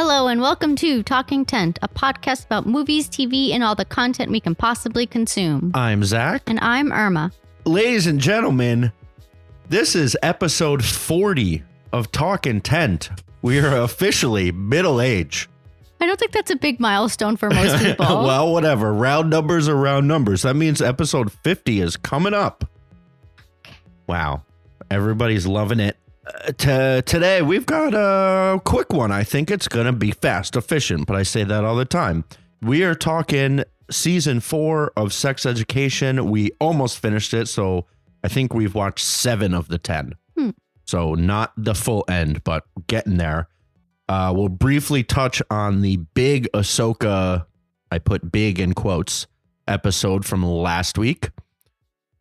Hello and welcome to Talking Tent, a podcast about movies, TV, and all the content we can possibly consume. I'm Zach. And I'm Irma. Ladies and gentlemen, this is episode 40 of Talkin' Tent. We are officially middle age. I don't think that's a big milestone for most people. Well, whatever. Round numbers are round numbers. That means episode 50 is coming up. Wow. Everybody's loving it. Today, we've got a quick one. I think it's going to be fast, efficient, but I say that all the time. We are talking season 4 of Sex Education. We almost finished it, so I think we've watched 7 of the 10. So not the full end, but getting there. We'll briefly touch on the big Ahsoka, I put big in quotes, episode from last week.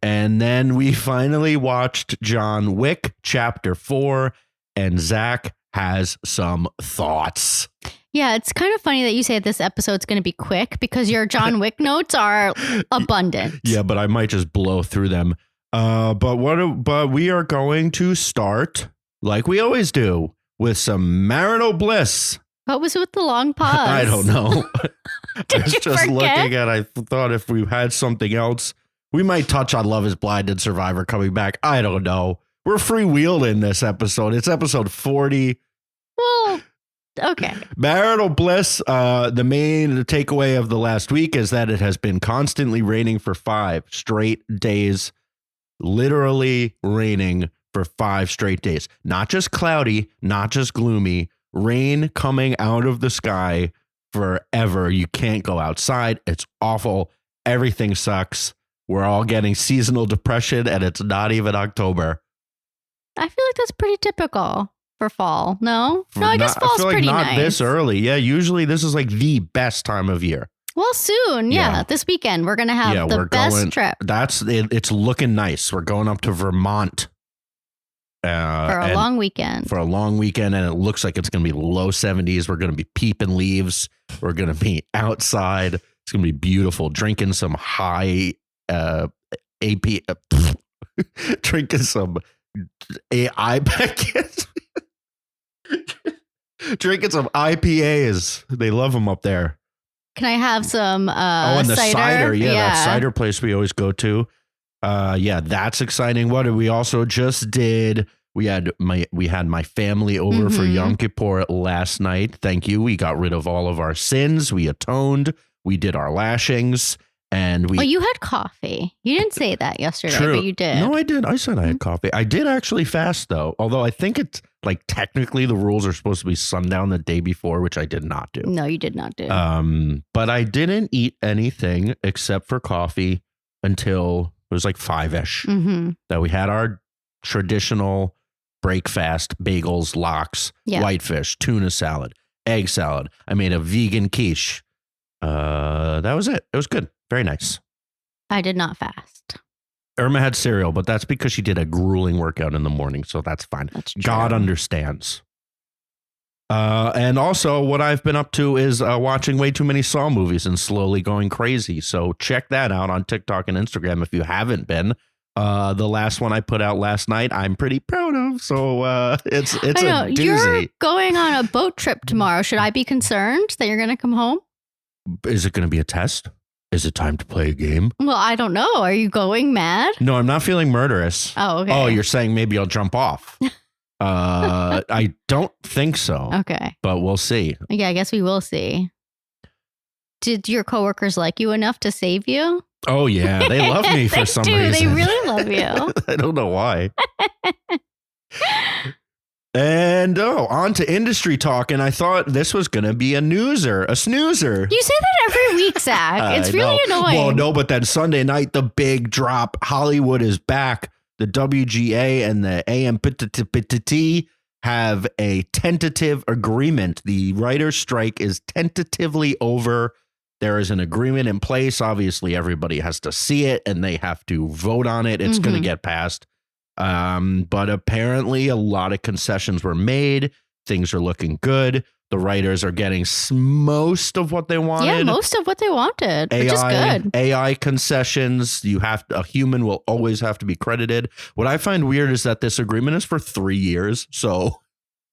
And then we finally watched John Wick Chapter 4, and Zach has some thoughts. Yeah, it's kind of funny that you say this episode's going to be quick because your John Wick notes are abundant. Yeah, but I might just blow through them. But we are going to start, like we always do, with some Marital Bliss. What was with the long pause? I don't know. Did I was you just forget? looking at, I thought if we had something else, we might touch on Love is Blind and Survivor coming back. I don't know. We're freewheeling this episode. It's episode 40. Well, okay. Marital Bliss, the main takeaway of the last week is that it has been constantly raining for 5 straight days. Literally raining for 5 straight days. Not just cloudy, not just gloomy. Rain coming out of the sky forever. You can't go outside. It's awful. Everything sucks. We're all getting seasonal depression, and it's not even October. I feel like that's pretty typical for fall. No, I guess fall's I feel like pretty not nice. this early. Yeah, usually this is like the best time of year. Well, soon. Yeah. This weekend we're going to have the best trip. It's looking nice. We're going up to Vermont. For a long weekend. For a long weekend, and it looks like it's going to be low 70s. We're going to be peeping leaves. We're going to be outside. It's going to be beautiful. Drinking some high drinking some AI packets. Drinking some IPAs. They love them up there. Can I have some and the cider? Yeah, that cider place we always go to. Yeah, that's exciting. What we also just did, we had my family over for Yom Kippur last night. Thank you. We got rid of all of our sins. We atoned. We did our lashings. And you had coffee. You didn't say that yesterday, True. But you did. No, I did. I said I had coffee. I did actually fast, though. Although I think it's like technically the rules are supposed to be sundown the day before, which I did not do. No, you did not do. But I didn't eat anything except for coffee until it was like 5-ish. That we had our traditional break fast, bagels, lox, whitefish, tuna salad, egg salad. I made a vegan quiche. That was it. It was good. Very nice. I did not fast. Irma had cereal, but that's because she did a grueling workout in the morning, so that's fine. That's true. God understands. And also what I've been up to is watching way too many Saw movies and slowly going crazy. So check that out on TikTok and Instagram if you haven't been. The last one I put out last night, I'm pretty proud of. So it's a doozy. You're going on a boat trip tomorrow. Should I be concerned that you're going to come home? Is it going to be a test? Is it time to play a game? Well, I don't know. Are you going mad? No, I'm not feeling murderous. Oh, okay. Oh, you're saying maybe I'll jump off. I don't think so. Okay. But we'll see. Yeah, I guess we will see. Did your coworkers like you enough to save you? Oh, yeah. They love me for some reason. They really love you. I don't know why. And on to industry talk. And I thought this was going to be a snoozer. You say that every week, Zach. It's really annoying. Well, no, but then Sunday night, the big drop. Hollywood is back. The WGA and the AMPTT have a tentative agreement. The writer's strike is tentatively over. There is an agreement in place. Obviously, everybody has to see it and they have to vote on it. It's going to get passed. But apparently a lot of concessions were made. Things are looking good. The writers are getting most of what they wanted. Yeah, most of what they wanted, which is good. AI concessions. A human will always have to be credited. What I find weird is that this agreement is for 3 years. So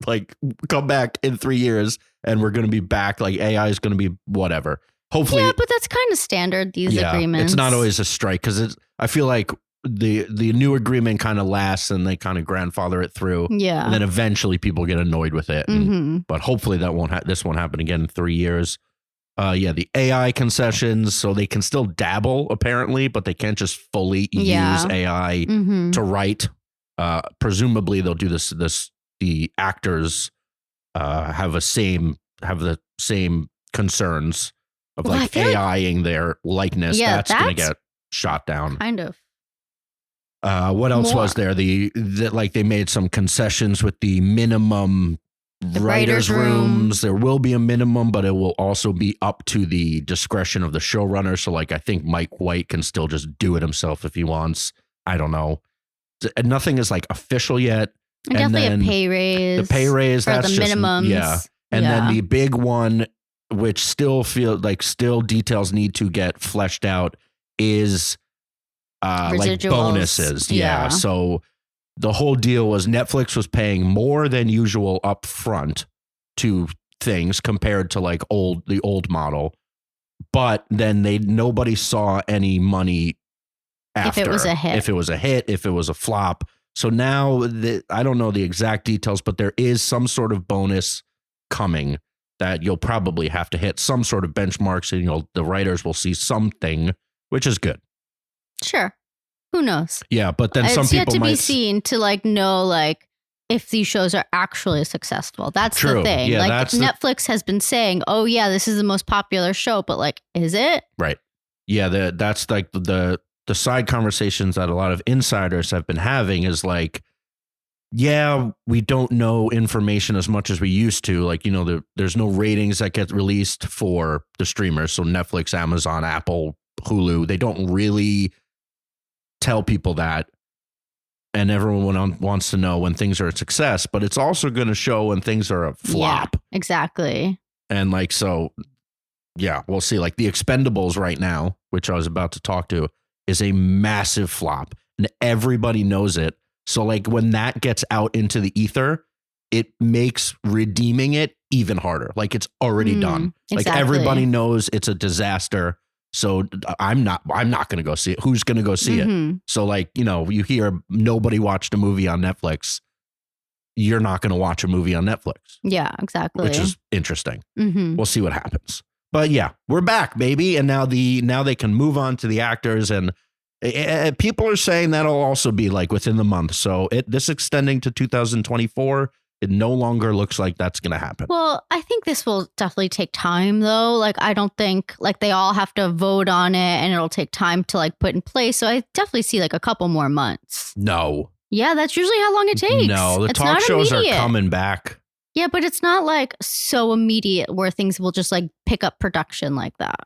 like come back in 3 years and we're going to be back. Like AI is going to be whatever. Hopefully. Yeah, but that's kind of standard, these agreements. It's not always a strike because I feel like the new agreement kind of lasts and they kind of grandfather it through. Yeah. And then eventually people get annoyed with it. But hopefully this won't happen again in 3 years. The AI concessions, so they can still dabble apparently, but they can't just fully use AI to write. Presumably they'll do this. The actors have the same concerns of like AIing their likeness. Yeah, that's going to get shot down. Kind of. What else was there? Like they made some concessions with the minimum writers' rooms. There will be a minimum, but it will also be up to the discretion of the showrunner. So like I think Mike White can still just do it himself if he wants. I don't know. Nothing is like official yet. And definitely a pay raise. The pay raise, for that's the just minimums. Yeah. And then the big one, which still details need to get fleshed out, is like bonuses. Yeah. So the whole deal was Netflix was paying more than usual up front to things compared to like the old model. But then nobody saw any money after. If it was a hit, if it was a flop. So now I don't know the exact details, but there is some sort of bonus coming that you'll probably have to hit some sort of benchmarks and the writers will see something, which is good. Sure. Who knows? Yeah, but then some people it's yet to might be seen to like know like if these shows are actually successful. That's True. The thing. Yeah, like Netflix has been saying, "Oh yeah, this is the most popular show," but like, is it? Right. Yeah, that's like the side conversations that a lot of insiders have been having is like, yeah, we don't know information as much as we used to. Like, there's no ratings that get released for the streamers. So Netflix, Amazon, Apple, Hulu, they don't really tell people that. And everyone wants to know when things are a success, but it's also going to show when things are a flop. Yeah, exactly. And like, so yeah, we'll see. Like the Expendables right now, which I was about to talk to, is a massive flop and everybody knows it. So like when that gets out into the ether, it makes redeeming it even harder. Like it's already done. Exactly. Like everybody knows it's a disaster. So I'm not going to go see it. Who's going to go see it? So like, you hear nobody watched a movie on Netflix. You're not going to watch a movie on Netflix. Yeah, exactly. Which is interesting. We'll see what happens. But yeah, we're back, baby. And now they can move on to the actors, and people are saying that'll also be like within the month. So this extending to 2024, it no longer looks like that's going to happen. Well, I think this will definitely take time, though. Like, I don't think like they all have to vote on it and it'll take time to like put in place. So I definitely see like a couple more months. No. Yeah, that's usually how long it takes. No, the talk shows are coming back. Yeah, but it's not like so immediate where things will just like pick up production like that.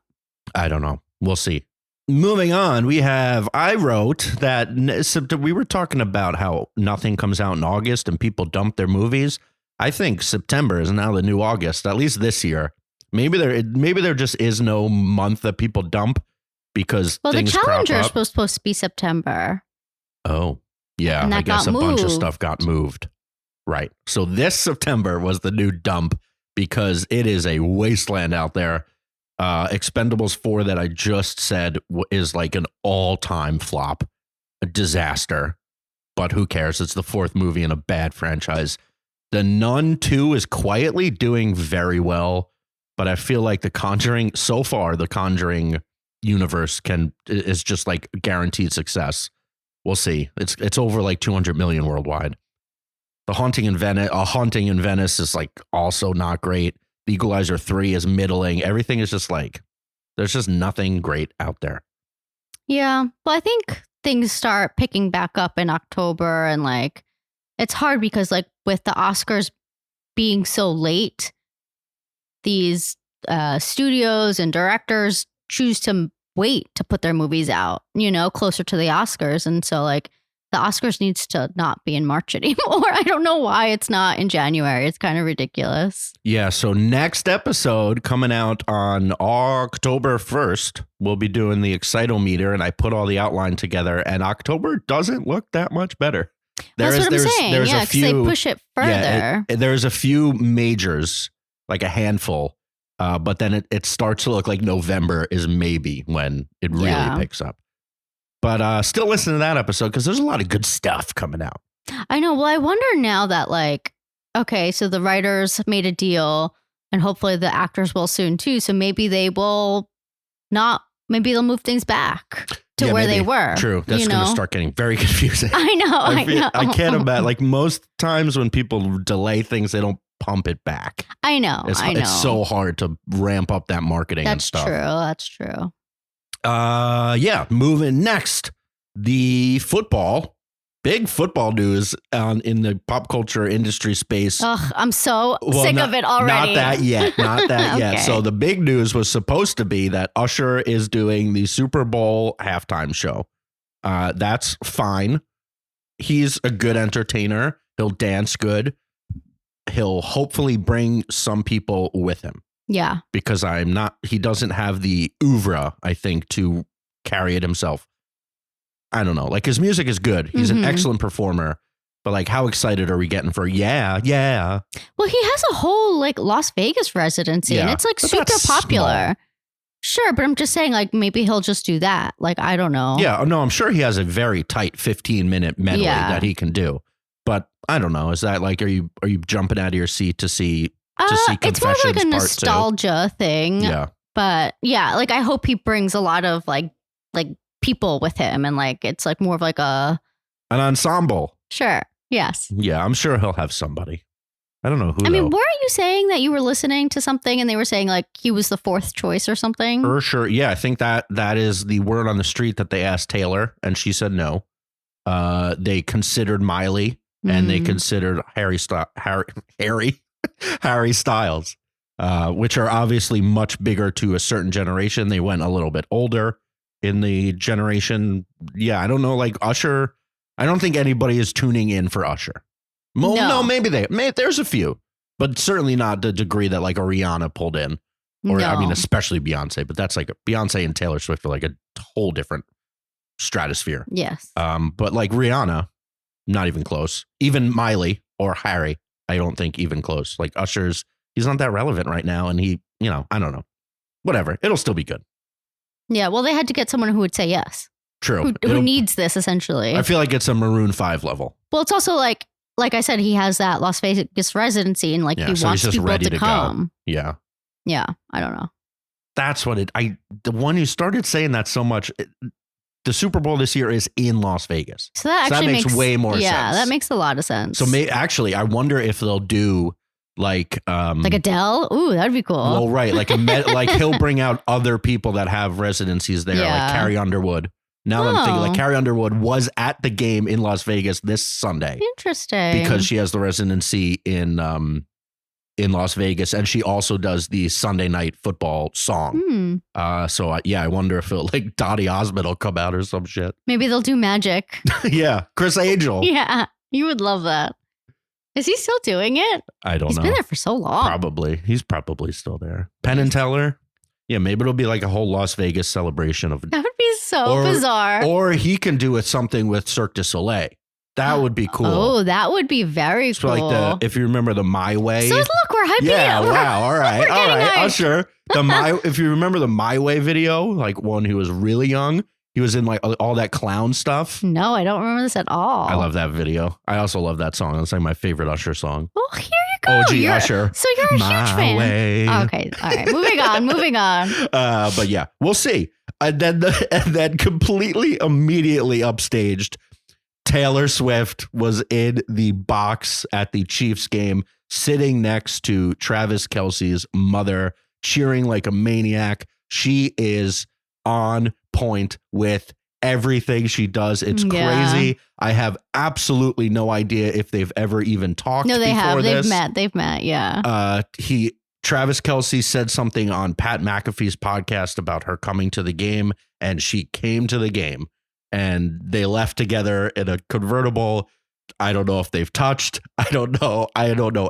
I don't know. We'll see. Moving on, I wrote that we were talking about how nothing comes out in August and people dump their movies. I think September is now the new August, at least this year. Maybe there just is no month that people dump because things crop up. The Challenger is supposed to be September. Oh, yeah. I guess a bunch of stuff got moved. Right. So this September was the new dump because it is a wasteland out there. Expendables 4 that I just said is like an all-time flop, a disaster. But who cares? It's the fourth movie in a bad franchise. The Nun 2 is quietly doing very well, but I feel like The Conjuring universe is just like guaranteed success. We'll see. It's over like 200 million worldwide. A Haunting in Venice is like also not great. The Equalizer 3 is middling. Everything is just like, there's just nothing great out there. Yeah. Well, I think things start picking back up in October, and like, it's hard because like with the Oscars being so late, these studios and directors choose to wait to put their movies out, closer to the Oscars. And so like, the Oscars needs to not be in March anymore. I don't know why it's not in January. It's kind of ridiculous. Yeah. So next episode coming out on October 1st, we'll be doing the Excitometer, and I put all the outline together, and October doesn't look that much better. That's what I'm saying. There's yeah, a because they few. push it further. There's a few majors, like a handful, but then it starts to look like November is maybe when it really picks up. But still listen to that episode because there's a lot of good stuff coming out. I know. Well, I wonder now that like, okay, so the writers made a deal and hopefully the actors will soon too. So maybe they will maybe they'll move things back to where they were. True. That's going to start getting very confusing. I know. I can't imagine. Like most times when people delay things, they don't pump it back. I know. It's so hard to ramp up that marketing and stuff. That's true. Yeah. Moving next, the big football news in the pop culture industry space. Ugh, I'm so sick of it already. Not that yet. Okay. So the big news was supposed to be that Usher is doing the Super Bowl halftime show. That's fine. He's a good entertainer. He'll dance good. He'll hopefully bring some people with him. Yeah. Because he doesn't have the oeuvre, I think, to carry it himself. I don't know. Like his music is good. He's an excellent performer. But like, how excited are we getting for? Yeah. Well, he has a whole like Las Vegas residency and it's like super popular. Small. Sure. But I'm just saying like maybe he'll just do that. Like, I don't know. Yeah. No, I'm sure he has a very tight 15-minute medley that he can do. But I don't know. Is that like, are you jumping out of your seat to see Confessions it's more like a nostalgia Part 2? thing. Yeah. But yeah, like I hope he brings a lot of like people with him and like it's like more of like an ensemble. Sure. Yes. Yeah, I'm sure he'll have somebody. I don't know who. I mean, weren't you saying that you were listening to something and they were saying like he was the fourth choice or something? Sure. Yeah, I think that is the word on the street that they asked Taylor and she said no. They considered Miley and they considered Harry Styles, which are obviously much bigger to a certain generation. They went a little bit older in the generation. Yeah, I don't know. Like Usher, I don't think anybody is tuning in for Usher. No, maybe there's a few, but certainly not the degree that like a Rihanna pulled in. Or I mean, especially Beyonce, but that's like Beyonce and Taylor Swift are like a whole different stratosphere. Yes. But like Rihanna, not even close. Even Miley or Harry, I don't think even close. Like Usher's, he's not that relevant right now. And he, I don't know. Whatever. It'll still be good. Yeah. Well, they had to get someone who would say yes. True. Who needs this essentially. I feel like it's a Maroon 5 level. Well, it's also like I said, he has that Las Vegas residency and like he wants people to come. Go. Yeah. Yeah. I don't know. That's what the one who started saying that so much. The Super Bowl this year is in Las Vegas. So that actually makes way more sense. Yeah, that makes a lot of sense. So actually, I wonder if they'll do like Adele. Ooh, that'd be cool. Well, right, like like he'll bring out other people that have residencies there, like Carrie Underwood. Now that I'm thinking, like Carrie Underwood was at the game in Las Vegas this Sunday. Interesting, because she has the residency in Las Vegas, and she also does the Sunday night football song. So I wonder if like Dottie Osmond will come out or some shit. Maybe they'll do magic. Yeah, Chris Angel. Yeah, you would love that. Is he still doing it? I don't know. He's been there for so long. Probably. He's probably still there. Penn and Teller. Yeah, maybe it'll be like a whole Las Vegas celebration of. That would be so bizarre. Or he can do something with Cirque du Soleil. That would be cool. Oh, that would be very cool. Like if you remember the My Way. So look, we're hyping it. Yeah, wow. All right. Usher. If you remember the My Way video, like one who was really young, he was in like all that clown stuff. No, I don't remember this at all. I love that video. I also love that song. It's like my favorite Usher song. Oh, here you go. Usher. So you're a huge fan. Way. Okay. All right. Moving on. But yeah, we'll see. And then completely immediately upstaged, Taylor Swift was in the box at the Chiefs game, sitting next to Travis Kelce's mother, cheering like a maniac. She is on point with everything she does. It's crazy. I have absolutely no idea if they've ever even talked. No, they have. This. They've met. Yeah. Travis Kelce said something on Pat McAfee's podcast about her coming to the game, and she came to the game. And they left together in a convertible. I don't know if they've touched. I don't know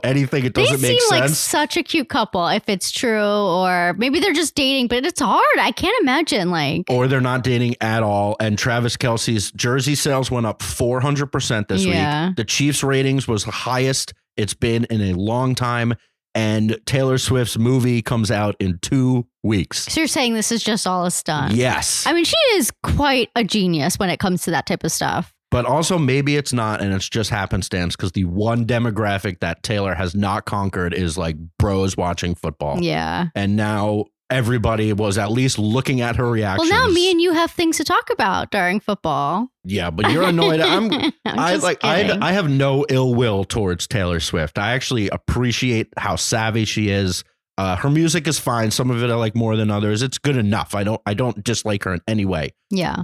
anything. It doesn't make sense. They seem like such a cute couple, if it's true, or maybe they're just dating, but it's hard. I can't imagine or they're not dating at all. And Travis Kelce's jersey sales went up 400% this week. The Chiefs ratings was the highest it's been in a long time. And Taylor Swift's movie comes out in 2 weeks. So you're saying this is just all a stunt? Yes. I mean, she is quite a genius when it comes to that type of stuff. But also maybe it's not, and it's just happenstance because the one demographic that Taylor has not conquered is bros watching football. Yeah. And now everybody was at least looking at her reactions. Well, now me and you have things to talk about during football. Yeah, but you're annoyed. I have no ill will towards Taylor Swift. I actually appreciate how savvy she is. Her music is fine. Some of it I like more than others. It's good enough. I don't dislike her in any way. Yeah.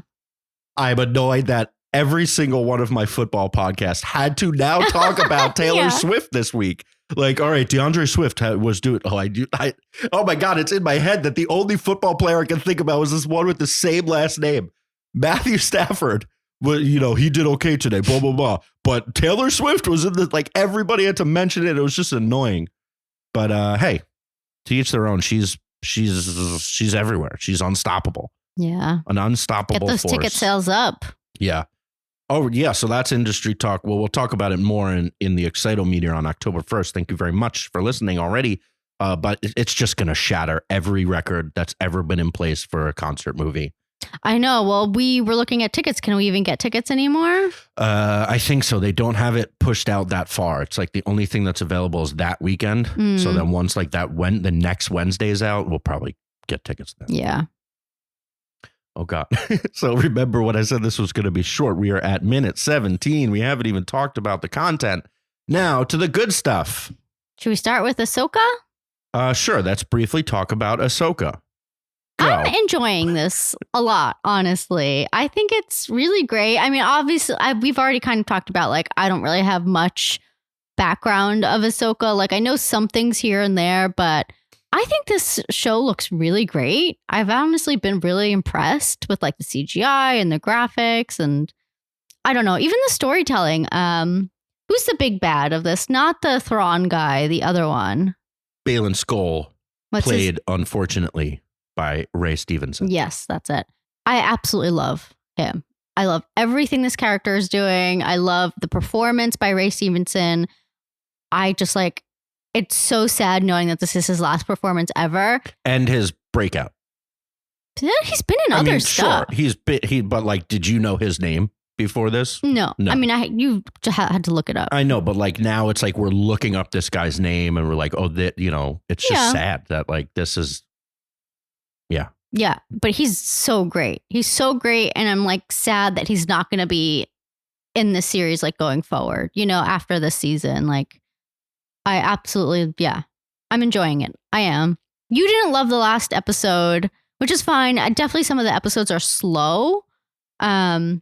I'm annoyed that every single one of my football podcasts had to now talk about Taylor Swift this week. All right, DeAndre Swift was doing. Oh my God, it's in my head that the only football player I can think about was this one with the same last name, Matthew Stafford. Well, he did okay today, blah, blah, blah. But Taylor Swift was in the, everybody had to mention it. It was just annoying. But hey, to each their own. She's everywhere. She's unstoppable. Yeah. An unstoppable force. Get those ticket sales up. Yeah. Oh, yeah. So that's industry talk. Well, we'll talk about it more in the Excito meter on October 1st. Thank you very much for listening already. But it's just going to shatter every record that's ever been in place for a concert movie. I know. Well, we were looking at tickets. Can we even get tickets anymore? I think so. They don't have it pushed out that far. It's the only thing that's available is that weekend. So then once when the next Wednesday is out, we'll probably get tickets then. Yeah. Oh, God. So remember when I said this was going to be short. We are at minute 17. We haven't even talked about the content. Now to the good stuff. Should we start with Ahsoka? Sure. Let's briefly talk about Ahsoka. Go. I'm enjoying this a lot, honestly. I think it's really great. I mean, obviously, we've already kind of talked about, I don't really have much background of Ahsoka. I know some things here and there, but I think this show looks really great. I've honestly been really impressed with the CGI and the graphics, and I don't know, even the storytelling. Who's the big bad of this? Not the Thrawn guy, the other one. Baylan Skoll, played, unfortunately, by Ray Stevenson. Yes, that's it. I absolutely love him. I love everything this character is doing. I love the performance by Ray Stevenson. I just it's so sad knowing that this is his last performance ever. And his breakout. He's been in other stuff. Sure. But did you know his name before this? No. I mean, you had to look it up. I know, but now it's we're looking up this guy's name and we're it's just sad that this is. Yeah. Yeah. But he's so great. He's so great. And I'm sad that he's not going to be in this series going forward, after this season. I absolutely, I'm enjoying it. I am. You didn't love the last episode, which is fine. Definitely some of the episodes are slow. But in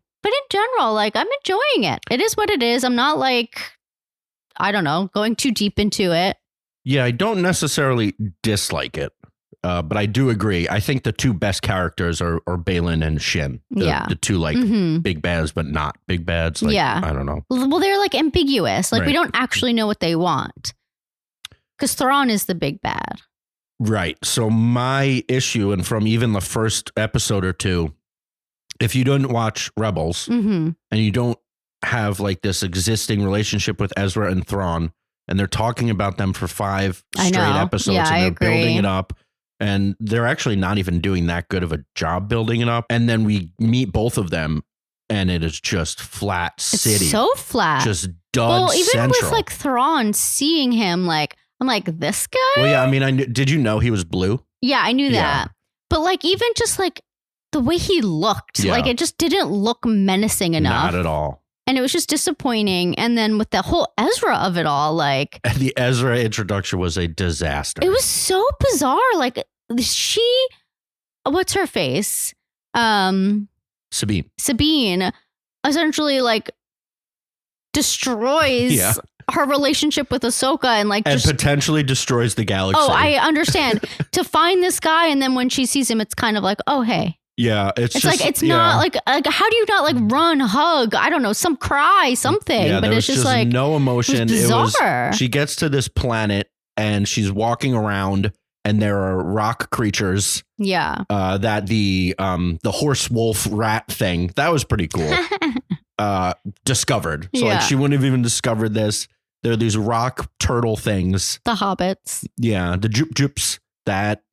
general, I'm enjoying it. It is what it is. I'm not I don't know, going too deep into it. Yeah, I don't necessarily dislike it. But I do agree. I think the two best characters are Baylan and Shin. The two big bads, but not big bads. I don't know. Well, they're ambiguous. Right. We don't actually know what they want. Because Thrawn is the big bad. Right. So my issue, and from even the first episode or two, if you don't watch Rebels and you don't have this existing relationship with Ezra and Thrawn, and they're talking about them for 5 straight episodes and they're building it up. And they're actually not even doing that good of a job building it up. And then we meet both of them and it is just flat city. It's so flat. Just dud central. Even with Thrawn, seeing him, I'm this guy? Well, yeah, I mean, did you know he was blue? Yeah, I knew that. But even just the way he looked, it just didn't look menacing enough. Not at all. And it was just disappointing. And then with the whole Ezra of it all, And the Ezra introduction was a disaster. It was so bizarre. What's her face? Sabine essentially destroys her relationship with Ahsoka and potentially destroys the galaxy. Oh, I understand. To find this guy, and then when she sees him, it's kind of oh, hey. Yeah, it's just, like it's not like how do you not like run, hug, I don't know, some cry, something. Yeah, but it's just like no emotion. It was bizarre. She gets to this planet and she's walking around and there are rock creatures. Yeah. That the horse wolf rat thing, that was pretty cool. Discovered. So like she wouldn't have even discovered this. There are these rock turtle things. The hobbits. Yeah, the joops that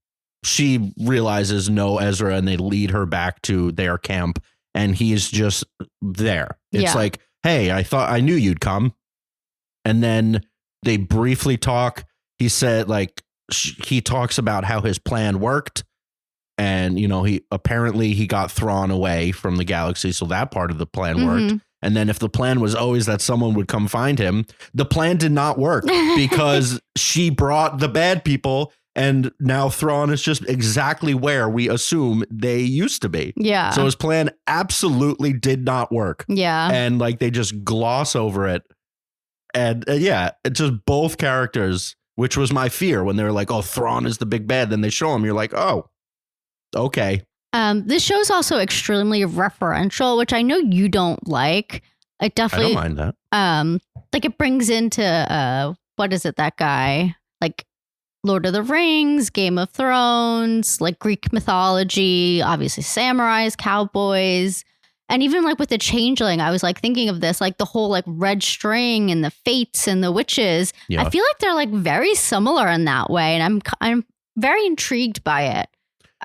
she realizes know Ezra and they lead her back to their camp and he's just there. It's like, hey, I knew you'd come. And then they briefly talk. He said like he talks about how his plan worked. And, you know, he got Thrawn away from the galaxy. So that part of the plan worked. And then if the plan was always that someone would come find him, the plan did not work because she brought the bad people. And now Thrawn is just exactly where we assume they used to be. Yeah. So his plan absolutely did not work. Yeah. And like they just gloss over it. And it's just both characters, which was my fear when they were like, oh, Thrawn is the big bad. Then they show him. You're like, oh, okay. This show is also extremely referential, which I know you don't like. It definitely. I don't mind that. Like it brings into what is it? That guy like Lord of the Rings, Game of Thrones, like Greek mythology, obviously samurais, cowboys, and even like with the Changeling, I was like thinking of this, like the whole like red string and the fates and the witches. Yeah. I feel like they're like very similar in that way, and I'm very intrigued by it.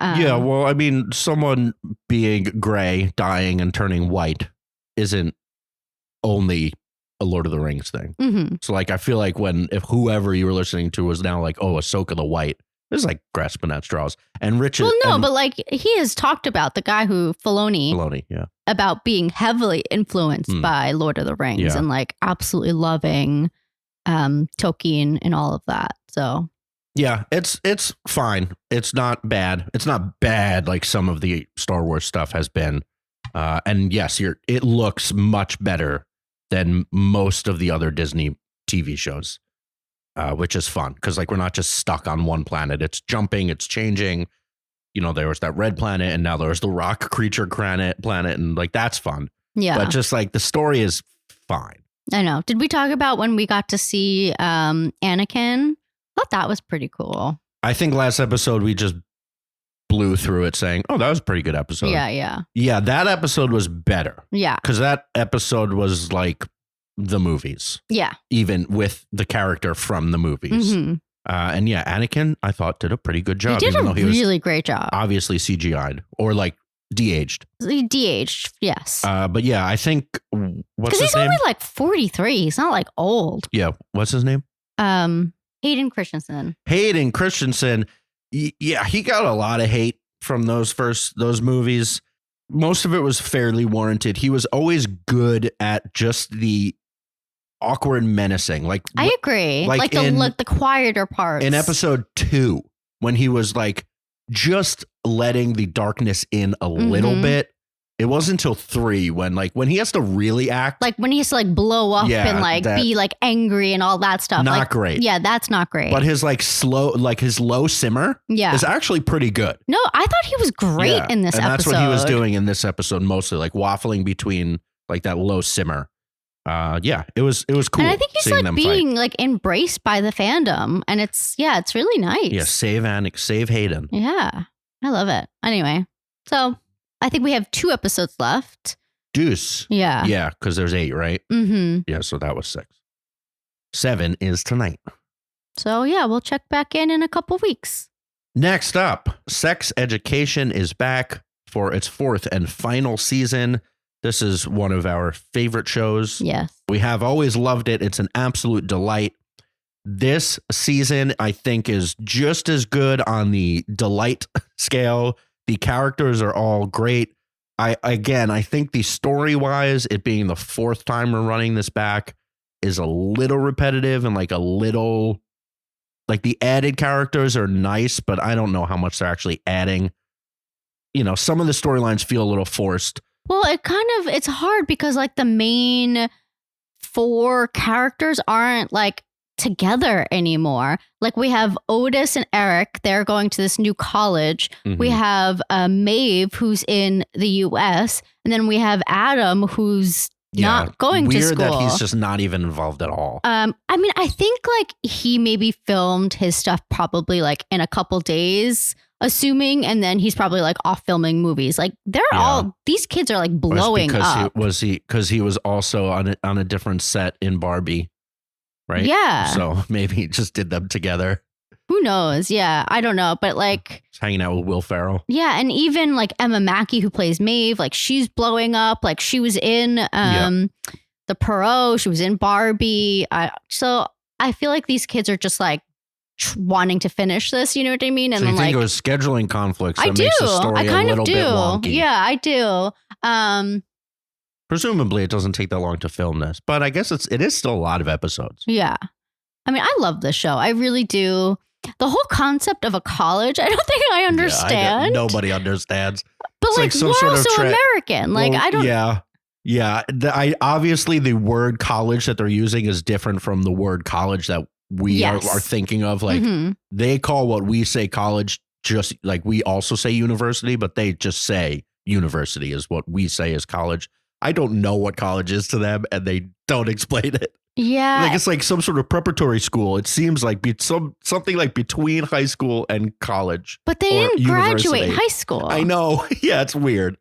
Yeah, well, I mean, someone being gray, dying, and turning white isn't only a Lord of the Rings thing. Mm-hmm. So, like, I feel like if whoever you were listening to was now like, oh, Ahsoka the White, this is like grasping at straws. And Richard. Well, no, but like he has talked about the guy who Filoni, yeah, about being heavily influenced by Lord of the Rings and like absolutely loving Tolkien and all of that. So. Yeah, it's fine. It's not bad. It's not bad like some of the Star Wars stuff has been. And yes, it looks much better than most of the other Disney TV shows, which is fun because like we're not just stuck on one planet. It's jumping, it's changing. You know, there was that red planet and now there's the rock creature planet, and like that's fun. Yeah, but just like the story is fine. I know. Did we talk about when we got to see Anakin? I thought that was pretty cool. I think last episode we just blew through it saying, oh, that was a pretty good episode. Yeah, that episode was better. Yeah. Because that episode was like the movies. Yeah. Even with the character from the movies. Mm-hmm. And yeah, Anakin, I thought did a pretty good job. He did a really great job. Obviously CGI'd or like de-aged. De-aged, yes. But yeah, I think, what's his name? Because he's only like 43. He's not like old. Yeah. What's his name? Hayden Christensen. Yeah, he got a lot of hate from those movies. Most of it was fairly warranted. He was always good at just the awkward menacing. Like I agree. Like the quieter parts. In episode 2, when he was like just letting the darkness in a little bit. It wasn't until 3 when he has to really act. Like when he has to like blow up and like be like angry and all that stuff. Not like, great. Yeah, that's not great. But his like slow, like his low simmer is actually pretty good. No, I thought he was great in this episode. And that's what he was doing in this episode mostly, like waffling between like that low simmer. It was cool. And I think he's like being like embraced by the fandom. And it's really nice. Yeah, save Hayden. Yeah, I love it. Anyway, so I think we have 2 episodes left. Deuce. Yeah. Yeah, because there's 8, right? Mm-hmm. Yeah, so that was 6. 7 is tonight. So yeah, we'll check back in a couple weeks. Next up, Sex Education is back for its 4th and final season. This is one of our favorite shows. Yes. We have always loved it. It's an absolute delight. This season, I think, is just as good on the delight scale. The characters are all great. I think the story-wise, it being the 4th time we're running this back is a little repetitive and like a little, like the added characters are nice, but I don't know how much they're actually adding. You know, some of the storylines feel a little forced. Well, it's hard because like the main 4 characters aren't like together anymore. Like we have Otis and Eric, they're going to this new college. We have Maeve, who's in the US, and then we have Adam, who's not going to school. Weird that he's just not even involved at all. I mean, I think like he maybe filmed his stuff probably like in a couple days, assuming, and then he's probably like off filming movies. Like they're all, these kids are like blowing up. Because he was also on a different set in Barbie, right? Yeah. So maybe he just did them together. Who knows? Yeah, I don't know. But like, just hanging out with Will Ferrell. Yeah, and even like Emma Mackey, who plays Maeve, like she's blowing up. Like she was in the Perot. She was in Barbie. So I feel like these kids are just like wanting to finish this. You know what I mean? And so you then, think like, it was scheduling conflicts that I do. makes the story I kind a little of do. bit wonky. Yeah, I do. Presumably, it doesn't take that long to film this, but I guess it is still a lot of episodes. Yeah, I mean, I love this show. I really do. The whole concept of a college, I don't think I understand. Nobody understands. But it's like some we're sort of also American. Like I don't. Yeah. Obviously, the word college that they're using is different from the word college that we are thinking of. Like they call what we say college just like we also say university, but they just say university is what we say is college. I don't know what college is to them, and they don't explain it. Yeah. Like it's like some sort of preparatory school. It seems like something like between high school and college. But they didn't graduate high school. I know. Yeah, it's weird.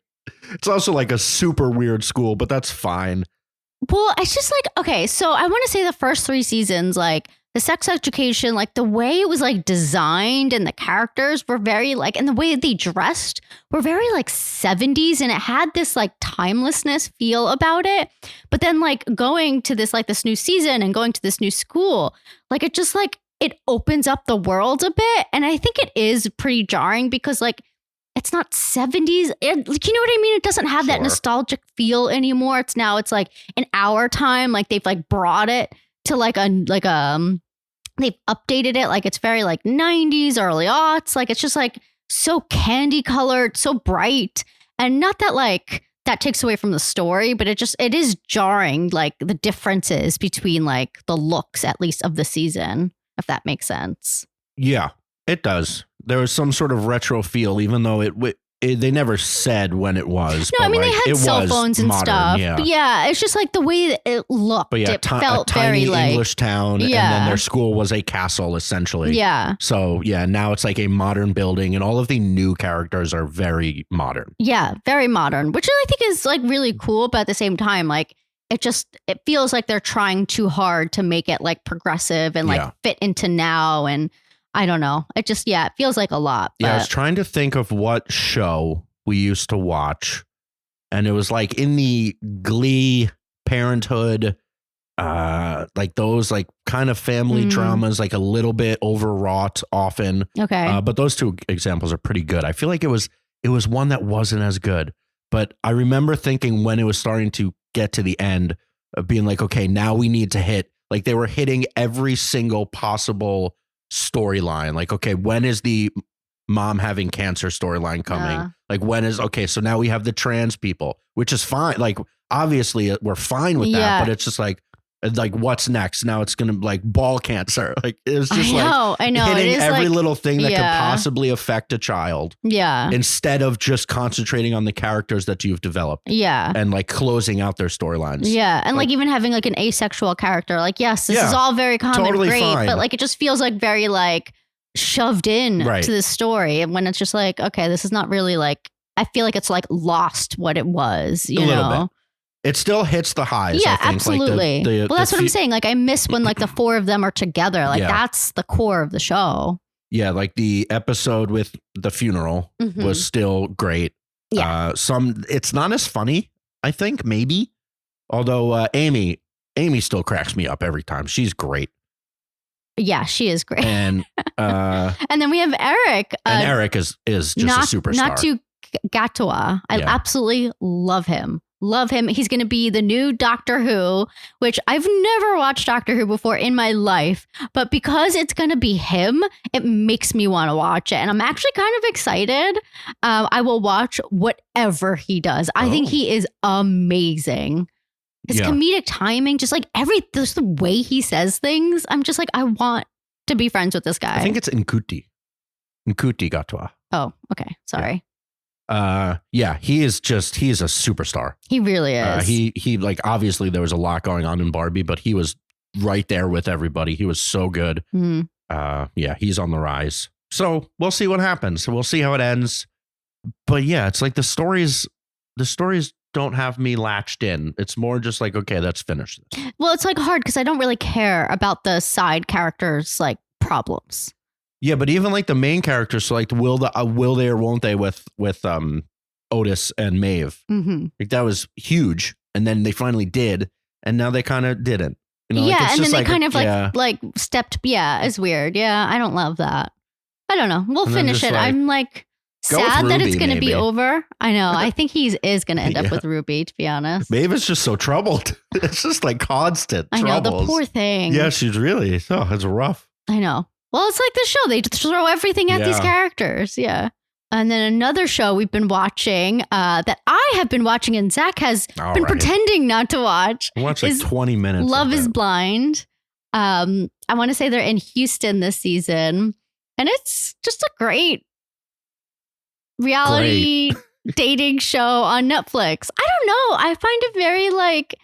It's also like a super weird school, but that's fine. Well, it's just like, okay, so I want to say the first 3 seasons, like the sex education, like the way it was like designed and the characters were very like, and the way they dressed were very like 70s, and it had this like timelessness feel about it. But then like going to this new season and going to this new school, like it just like, it opens up the world a bit. And I think it is pretty jarring because like, it's not 70s. You know what I mean? It doesn't have that nostalgic feel anymore. It's like in our time, like they've like brought it to they've updated it. Like it's very like 90s, early aughts. Like it's just like so candy colored, so bright. And not that like that takes away from the story, but it is jarring, like the differences between like the looks, at least of the season, if that makes sense. Yeah, it does. There was some sort of retro feel, even though they never said when it was. No, I mean, they had cell phones and modern stuff. Yeah. But yeah, it's just like the way that it looked. But yeah, it felt a tiny very like English town, and then their school was a castle, essentially. Yeah. So yeah, now it's like a modern building, and all of the new characters are very modern. Yeah, very modern, which I think is like really cool. But at the same time, like it feels like they're trying too hard to make it like progressive and like fit into now. And I don't know. It feels like a lot. Yeah, I was trying to think of what show we used to watch, and it was like in the Glee, Parenthood, like those like kind of family dramas, like a little bit overwrought often. Okay. But those 2 examples are pretty good. I feel like it was one that wasn't as good, but I remember thinking when it was starting to get to the end of being like, okay, now we need to hit, like they were hitting every single possible storyline. Like, okay, when is the mom having cancer storyline coming? Like okay, so now we have the trans people, which is fine. Like obviously we're fine with that, but it's just like what's next? Now it's gonna like ball cancer. Like it was just I know hitting it is every like, little thing that could possibly affect a child. Yeah. Instead of just concentrating on the characters that you've developed. Yeah. And like closing out their storylines. Yeah. And like even having like an asexual character, like, yes, this is all very common, totally great, fine. but like it just feels like very like shoved in to the story. And when it's just like, okay, this is not really like, I feel like it's like lost what it was, you know? Bit. It still hits the highs. Yeah, I think. absolutely. Like well, that's what I'm saying. Like I miss when like the 4 of them are together. Like that's the core of the show. Yeah, like the episode with the funeral was still great. Yeah. It's not as funny, I think, maybe. Although Amy still cracks me up every time. She's great. Yeah, she is great. And and then we have Eric. And Eric is just a superstar. Natu Gatua. I absolutely love him. Love him. He's going to be the new Doctor Who, which I've never watched Doctor Who before in my life. But because it's going to be him, it makes me want to watch it. And I'm actually kind of excited. I will watch whatever he does. I think he is amazing. His comedic timing, just like just the way he says things. I'm just like, I want to be friends with this guy. I think it's Nkuti Gatwa. Oh, okay. Sorry. He's a superstar. He really is. He like, obviously there was a lot going on in Barbie, but he was right there with everybody. He was so good. He's on the rise. So we'll see what happens. We'll see how it ends. But yeah, it's like the stories don't have me latched in. It's more just like, okay, let's finish this. Well, it's like hard because I don't really care about the side characters' like problems. Yeah, but even like the main characters, so like will they or won't they with Otis and Maeve? Like that was huge, and then they finally did, and now they kind of didn't. You know, yeah, and then they kind of like stepped. Yeah, it's weird. Yeah, I don't love that. I don't know. We'll finish it. Like, I'm like sad that it's going to be over. I know. I think he is going to end up with Ruby, to be honest. Maeve is just so troubled. It's just like constant troubles. I know, the poor thing. Yeah, she's really. It's rough. I know. Well, it's like the show. They throw everything at these characters. Yeah. And then another show we've been watching that I have been watching and Zach has been pretending not to watch. I watched like 20 minutes. Love is Blind. I want to say they're in Houston this season. And it's just a great reality dating show on Netflix. I don't know. I find it very like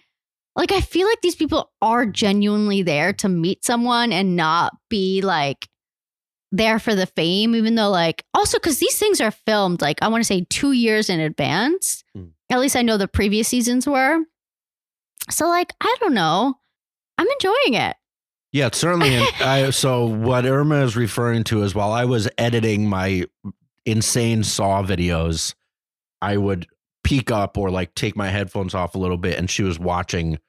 I feel like these people are genuinely there to meet someone and not be like there for the fame, even though like also because these things are filmed like I want to say 2 years in advance. At least I know the previous seasons were. So like, I don't know. I'm enjoying it. Yeah, certainly. So what Irma is referring to is while I was editing my insane Saw videos, I would peek up or like take my headphones off a little bit, and she was watching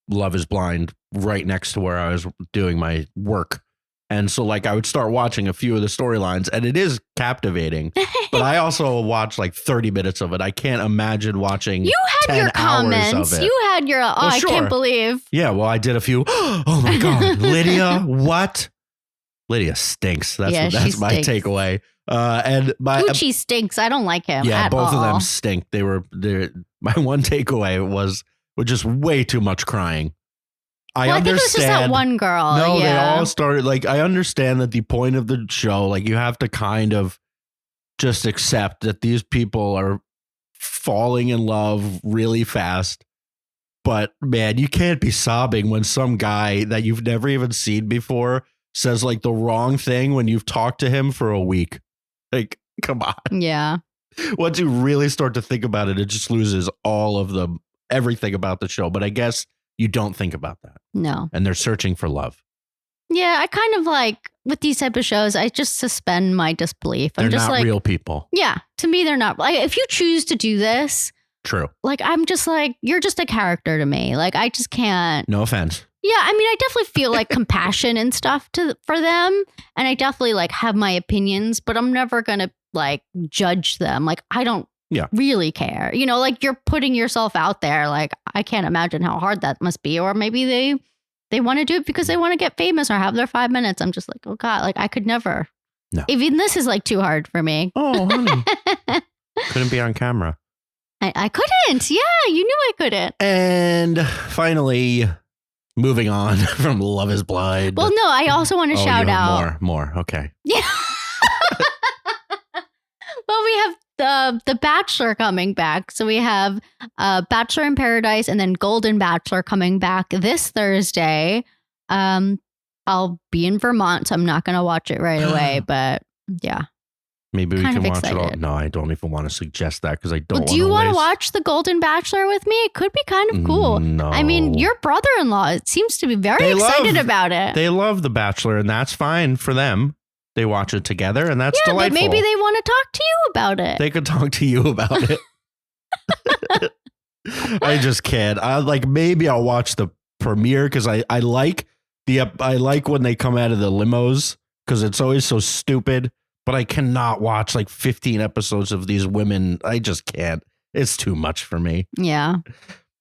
Love is Blind right next to where I was doing my work. And so like I would start watching a few of the storylines, and it is captivating. But I also watched like 30 minutes of it. I can't imagine watching. You had 10 your comments. Of it. You had your I can't believe. Yeah, well, I did a few. Oh my God, Lydia, what? Lydia stinks. That's my takeaway. And my Gucci stinks. I don't like him. Yeah, at both all. of them stink. My one takeaway was just way too much crying. I understand. I think it was just that one girl. No, they all started like, I understand that the point of the show, like you have to kind of just accept that these people are falling in love really fast. But man, you can't be sobbing when some guy that you've never even seen before says like the wrong thing when you've talked to him for a week. Like, come on. Yeah. Once you really start to think about it, it just loses all of everything about the show. But I guess you don't think about that. No. And they're searching for love. Yeah, I kind of like with these type of shows, I just suspend my disbelief. They're just not like, real people. Yeah, to me, they're not. Like, if you choose to do this, true. Like, I'm just like, you're just a character to me. Like, I just can't. No offense. Yeah, I mean, I definitely feel like compassion and stuff for them, and I definitely like have my opinions, but I'm never gonna like judge them. Like, I don't really care. You know, like you're putting yourself out there. Like, I can't imagine how hard that must be. Or maybe they want to do it because they want to get famous or have their 5 minutes. I'm just like, oh God, like I could never. No. Even this is like too hard for me. Oh, honey. Couldn't be on camera. I couldn't. Yeah, you knew I couldn't. And finally, moving on from Love is Blind. Well, no, I also want to shout out. More. Okay. Yeah. Well, we have the Bachelor coming back. So we have Bachelor in Paradise and then Golden Bachelor coming back this Thursday. I'll be in Vermont, so I'm not going to watch it right away. But yeah. Maybe we can watch it all. No, I don't even want to suggest that because I don't. Do you want to watch the Golden Bachelor with me? It could be kind of cool. No. I mean, your brother-in-law seems to be very excited about it. They love The Bachelor, and that's fine for them. They watch it together, and that's delightful. But maybe they want to talk to you about it. They could talk to you about it. I just can't. Maybe I'll watch the premiere because I like when they come out of the limos because it's always so stupid. But I cannot watch like 15 episodes of these women. I just can't. It's too much for me. Yeah.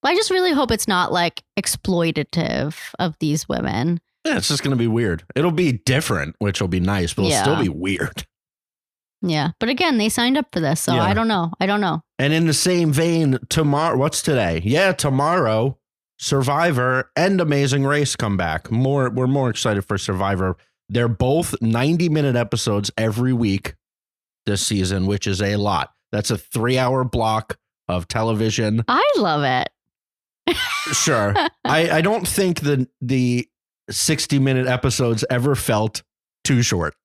Well, I just really hope it's not like exploitative of these women. Yeah, it's just going to be weird. It'll be different, which will be nice, but it'll still be weird. Yeah. But again, they signed up for this, so I don't know. And in the same vein, tomorrow, what's today? Yeah, tomorrow Survivor and Amazing Race come back. We're more excited for Survivor. They're both 90-minute episodes every week this season, which is a lot. That's a 3-hour block of television. I love it. Sure. I don't think the 60-minute episodes ever felt too short.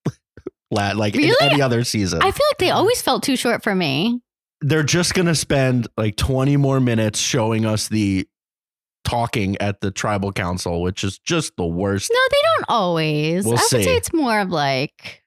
Like really? In any other season. I feel like they always felt too short for me. They're just going to spend like 20 more minutes showing us the talking at the tribal council, which is just the worst. No, they don't always. We'll I would see. say it's more of like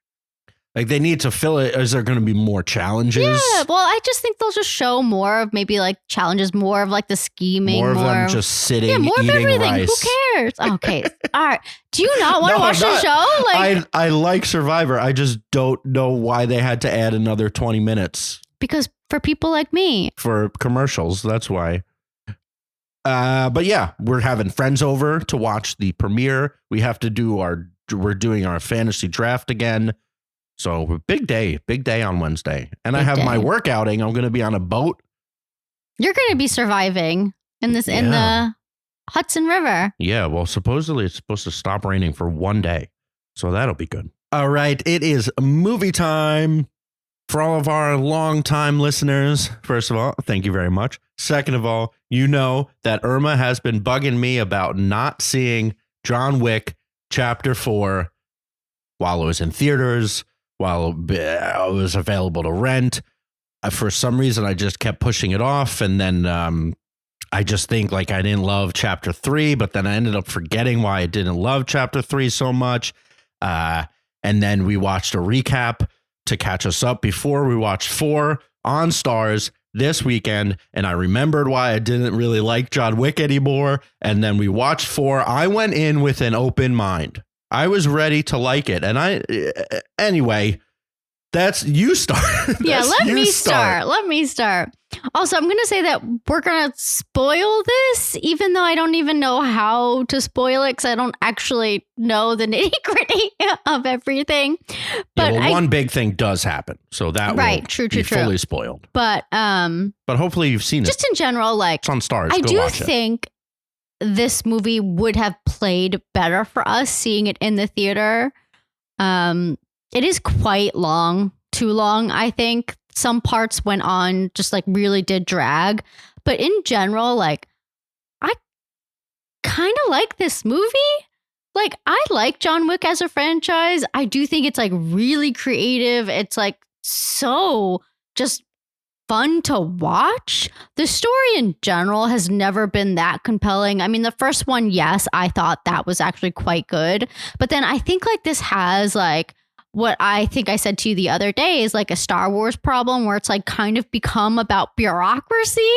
they need to fill it. Is there going to be more challenges? Yeah, well, I just think they'll just show more of maybe like challenges, more of like the scheming, more of them just sitting, more eating of everything. rice. Who cares? Okay, all right. Do you not want to watch the show? Like, I like Survivor. I just don't know why they had to add another 20 minutes. Because for people like me, for commercials, that's why. But yeah, we're having friends over to watch the premiere. We're doing our fantasy draft again. So big day on Wednesday. And I have my work outing. I'm going to be on a boat. You're going to be surviving in the Hudson River. Yeah. Well, supposedly it's supposed to stop raining for one day. So that'll be good. All right. It is movie time. For all of our longtime listeners, first of all, thank you very much. Second of all, you know that Irma has been bugging me about not seeing John Wick Chapter 4 while it was in theaters, while it was available to rent. For some reason, I just kept pushing it off. And then I just think like I didn't love Chapter 3, but then I ended up forgetting why I didn't love Chapter 3 so much. And then we watched a recap to catch us up before we watched 4 on Stars this weekend. And I remembered why I didn't really like John Wick anymore. And then we watched 4. I went in with an open mind. I was ready to like it. And anyway, that's you start. Yeah, let me start. Also, I'm going to say that we're going to spoil this, even though I don't even know how to spoil it because I don't actually know the nitty gritty of everything. But one big thing does happen, so that will be fully spoiled. But hopefully you've seen it. Just in general, like it's on Stars. I Go do watch think this movie would have played better for us seeing it in the theater. It is quite long. Too long, I think. Some parts went on just like really did drag. But in general, like I kind of like this movie. Like I like John Wick as a franchise. I do think it's like really creative. It's like so just fun to watch. The story in general has never been that compelling. I mean, the first one, yes, I thought that was actually quite good. But then I think like this has like what I think I said to you the other day is like a Star Wars problem where it's like kind of become about bureaucracy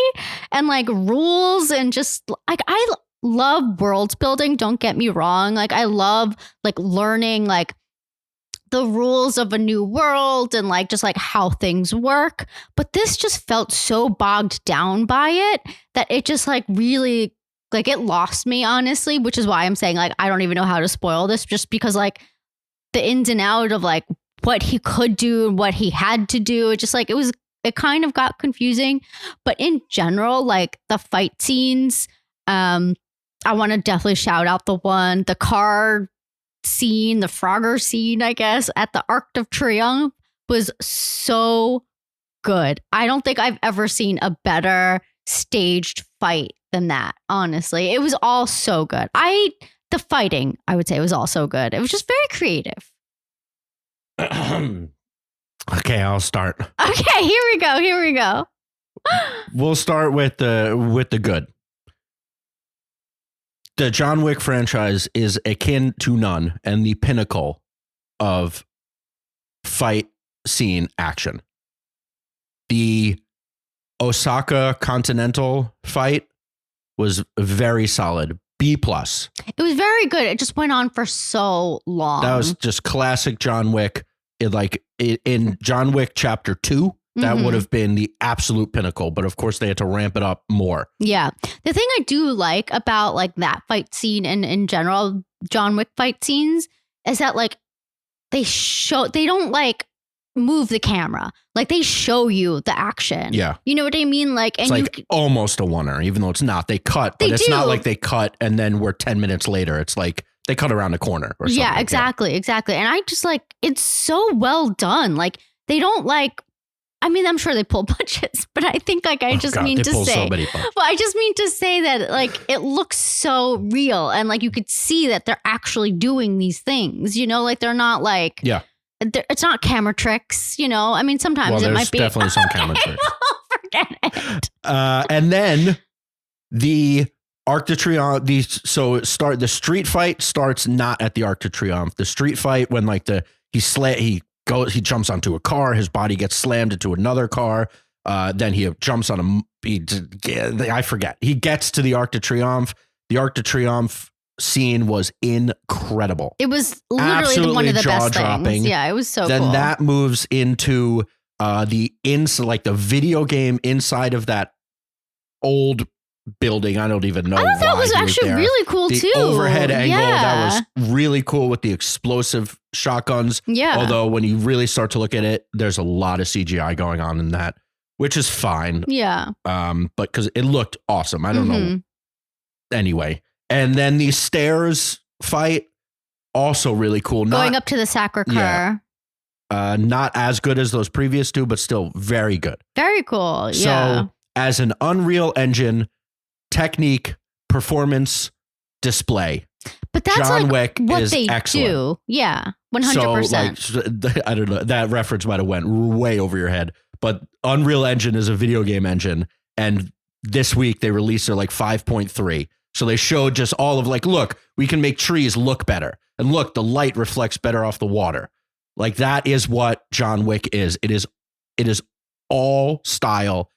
and like rules and just like I love world building. Don't get me wrong. Like I love like learning like the rules of a new world and like just like how things work. But this just felt so bogged down by it that it just like really like it lost me, honestly, which is why I'm saying like I don't even know how to spoil this just because like the ins and out of like what he could do and what he had to do. It just like it kind of got confusing. But in general, like the fight scenes, I want to definitely shout out the car scene, the Frogger scene, I guess, at the Arc of Triomphe was so good. I don't think I've ever seen a better staged fight than that, honestly. It was all so good. The fighting, I would say, was also good. It was just very creative. Okay, I'll start. Okay, here we go. We'll start with the good. The John Wick franchise is akin to none and the pinnacle of fight scene action. The Osaka Continental fight was very solid. B+. It was very good. It just went on for so long. That was just classic John Wick. In John Wick Chapter 2, that would have been the absolute pinnacle. But of course, they had to ramp it up more. Yeah. The thing I do like about like that fight scene and in general, John Wick fight scenes is that like they don't like move the camera. Like they show you the action. Yeah. You know what I mean? Like, and it's like almost a oneer, even though it's not. They cut, but it's not like they cut and then we're 10 minutes later. It's like they cut around a corner or something. Yeah, exactly. And I just like, it's so well done. Like they don't like, I mean, I'm sure they pull budgets, but I think like I just mean to say, so many well, I just mean to say that like it looks so real and like you could see that they're actually doing these things, you know, like they're not like, it's not camera tricks, you know. I mean, sometimes it might be. Definitely some camera tricks. Forget it. And then the Arc de Triomphe, the street fight starts not at the Arc de Triomphe. The street fight when like he jumps onto a car, his body gets slammed into another car. Then he jumps on I forget. He gets to the Arc de Triomphe. The Arc de Triomphe scene was incredible. It was literally one of the best things. Yeah, it was so cool. Then that moves into the video game inside of that old building. I don't even know. I thought that was actually really cool too. The overhead angle, that was really cool with the explosive shotguns. Yeah. Although when you really start to look at it, there's a lot of CGI going on in that, which is fine. Yeah. But because it looked awesome. I don't know. Anyway. And then the stairs fight, also really cool. Going up to the Sacre-Cœur. Yeah. Not as good as those previous two, but still very good. Very cool. Yeah. So as an Unreal Engine technique, performance, display, but that's John like Wick what is they excellent. do. Yeah. 100%. So I don't know. That reference might have went way over your head, but Unreal Engine is a video game engine. And this week they released their like 5.3. So they showed just all of like, look, we can make trees look better. And look, the light reflects better off the water. Like that is what John Wick is. It is all style,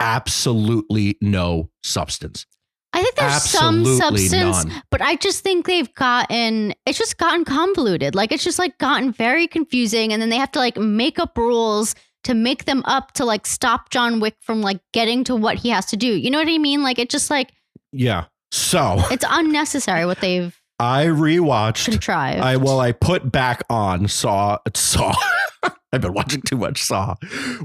absolutely no substance. I think there's some substance, but I just think it's just gotten convoluted. Like it's just like gotten very confusing. And then they have to like make up rules to make them up to like stop John Wick from like getting to what he has to do. You know what I mean? Like it just like. Yeah. So it's unnecessary what they've contrived. I put back on Saw. I've been watching too much Saw.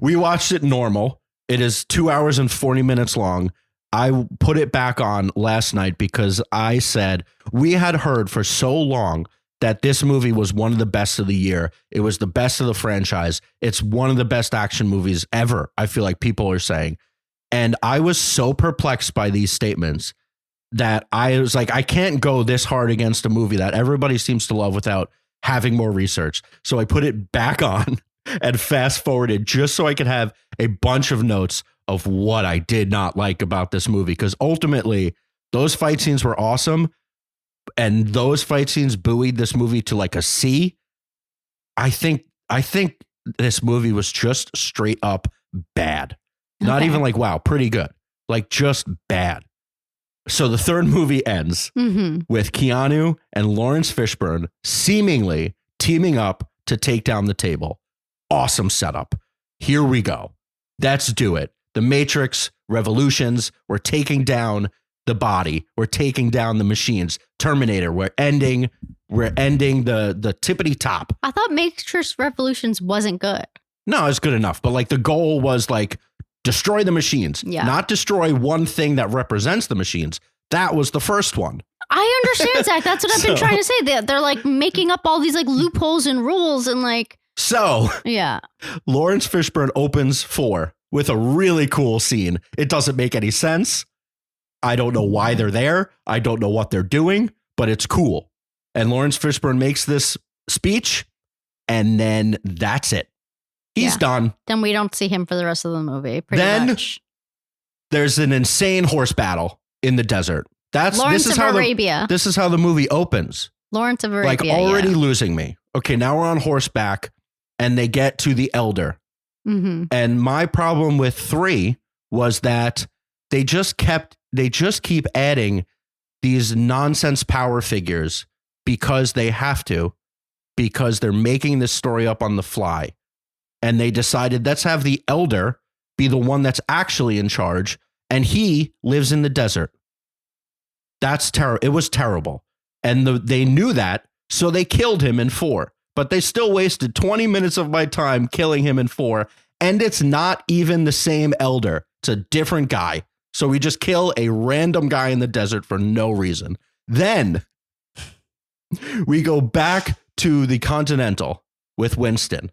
We watched it normal. It is 2 hours and 40 minutes long. I put it back on last night because I said we had heard for so long that this movie was one of the best of the year. It was the best of the franchise. It's one of the best action movies ever. I feel like people are saying. And I was so perplexed by these statements that I was like, I can't go this hard against a movie that everybody seems to love without having more research. So I put it back on and fast forwarded just so I could have a bunch of notes of what I did not like about this movie. Because ultimately, those fight scenes were awesome. And those fight scenes buoyed this movie to like a C. I think this movie was just straight up bad. Okay. Not even like, wow, pretty good. Like just bad. So the third movie ends with Keanu and Lawrence Fishburne seemingly teaming up to take down the table. Awesome setup. Here we go. Let's do it. The Matrix, Revolutions, we're taking down the body. We're taking down the machines. Terminator, we're ending the tippity top. I thought Matrix Revolutions wasn't good. No, it's good enough. But like the goal was like, destroy the machines, not destroy one thing that represents the machines. That was the first one. I understand, Zach. That's what I've been trying to say. They're like making up all these like loopholes and rules and like. So yeah, Lawrence Fishburne opens 4 with a really cool scene. It doesn't make any sense. I don't know why they're there. I don't know what they're doing, but it's cool. And Lawrence Fishburne makes this speech and then that's it. He's done. Then we don't see him for the rest of the movie. Pretty much. There's an insane horse battle in the desert. Lawrence of Arabia. This is how the movie opens. Lawrence of Arabia. Like already losing me. Okay, now we're on horseback and they get to the Elder. And my problem with 3 was that they just keep adding these nonsense power figures because they have to, because they're making this story up on the fly. And they decided, let's have the Elder be the one that's actually in charge. And he lives in the desert. That's terrible. It was terrible. And they knew that. So they killed him in 4. but they still wasted 20 minutes of my time killing him in 4. And it's not even the same elder. It's a different guy. So we just kill a random guy in the desert for no reason. Then we go back to the Continental with Winston.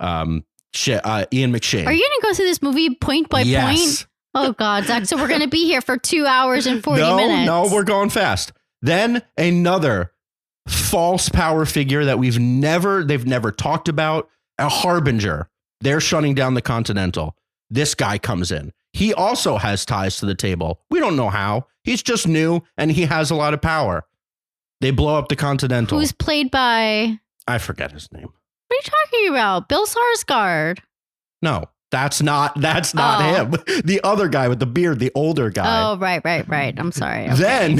Ian McShane. Are you going to go through this movie point by point? Oh, God, Zach. So we're going to be here for 2 hours and 40 minutes. No, we're going fast. Then another false power figure that they've never talked about, a harbinger. They're shutting down the Continental. This guy comes in. He also has ties to the table. We don't know how. He's just new and he has a lot of power. They blow up the Continental. Who's played by? I forget his name. What are you talking about? Bill Skarsgård. No, that's not him. The other guy with the beard, the older guy. Oh, right. I'm sorry. Okay.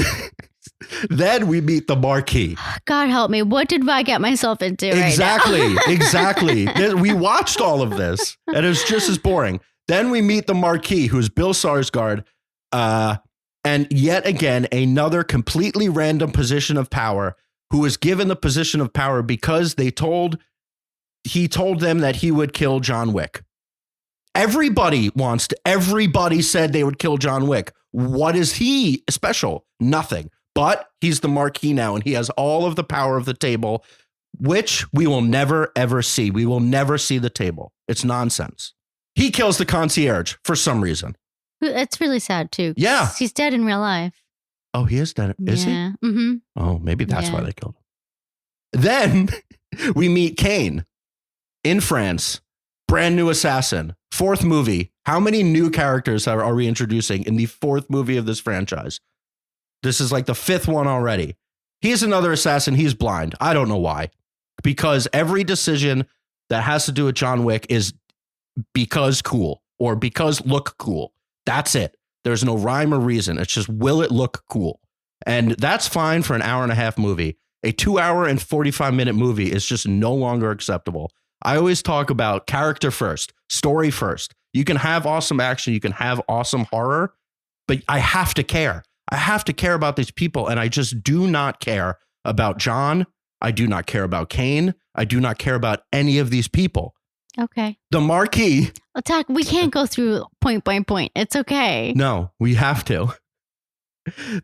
Then we meet the Marquis. God help me. What did I get myself into Exactly. right now? Exactly. We watched all of this and it was just as boring. Then we meet the Marquis, who's Bill Skarsgård. And yet again, another completely random position of power, who was given the position of power because he told them that he would kill John Wick. Everybody said they would kill John Wick. What is he special? Nothing. But he's the Marquis now, and he has all of the power of the table, which we will never, ever see. We will never see the table. It's nonsense. He kills the concierge for some reason. It's really sad, too. Yeah. He's dead in real life. Oh, he is dead. Is he? Mm-hmm. Oh, maybe that's why they killed him. Then we meet Kane in France. Brand new assassin. 4th movie. How many new characters are we introducing in the 4th movie of this franchise? This is like the 5th one already. He's another assassin. He's blind. I don't know why. Because every decision that has to do with John Wick is because cool or because look cool. That's it. There's no rhyme or reason. It's just, will it look cool? And that's fine for an hour and a half movie. A 2 hour and 45-minute movie is just no longer acceptable. I always talk about character first, story first. You can have awesome action. You can have awesome horror, but I have to care. I have to care about these people. And I just do not care about John. I do not care about Kane. I do not care about any of these people. Okay. The Marquis. Attack. We can't go through point by point. It's okay. No, we have to.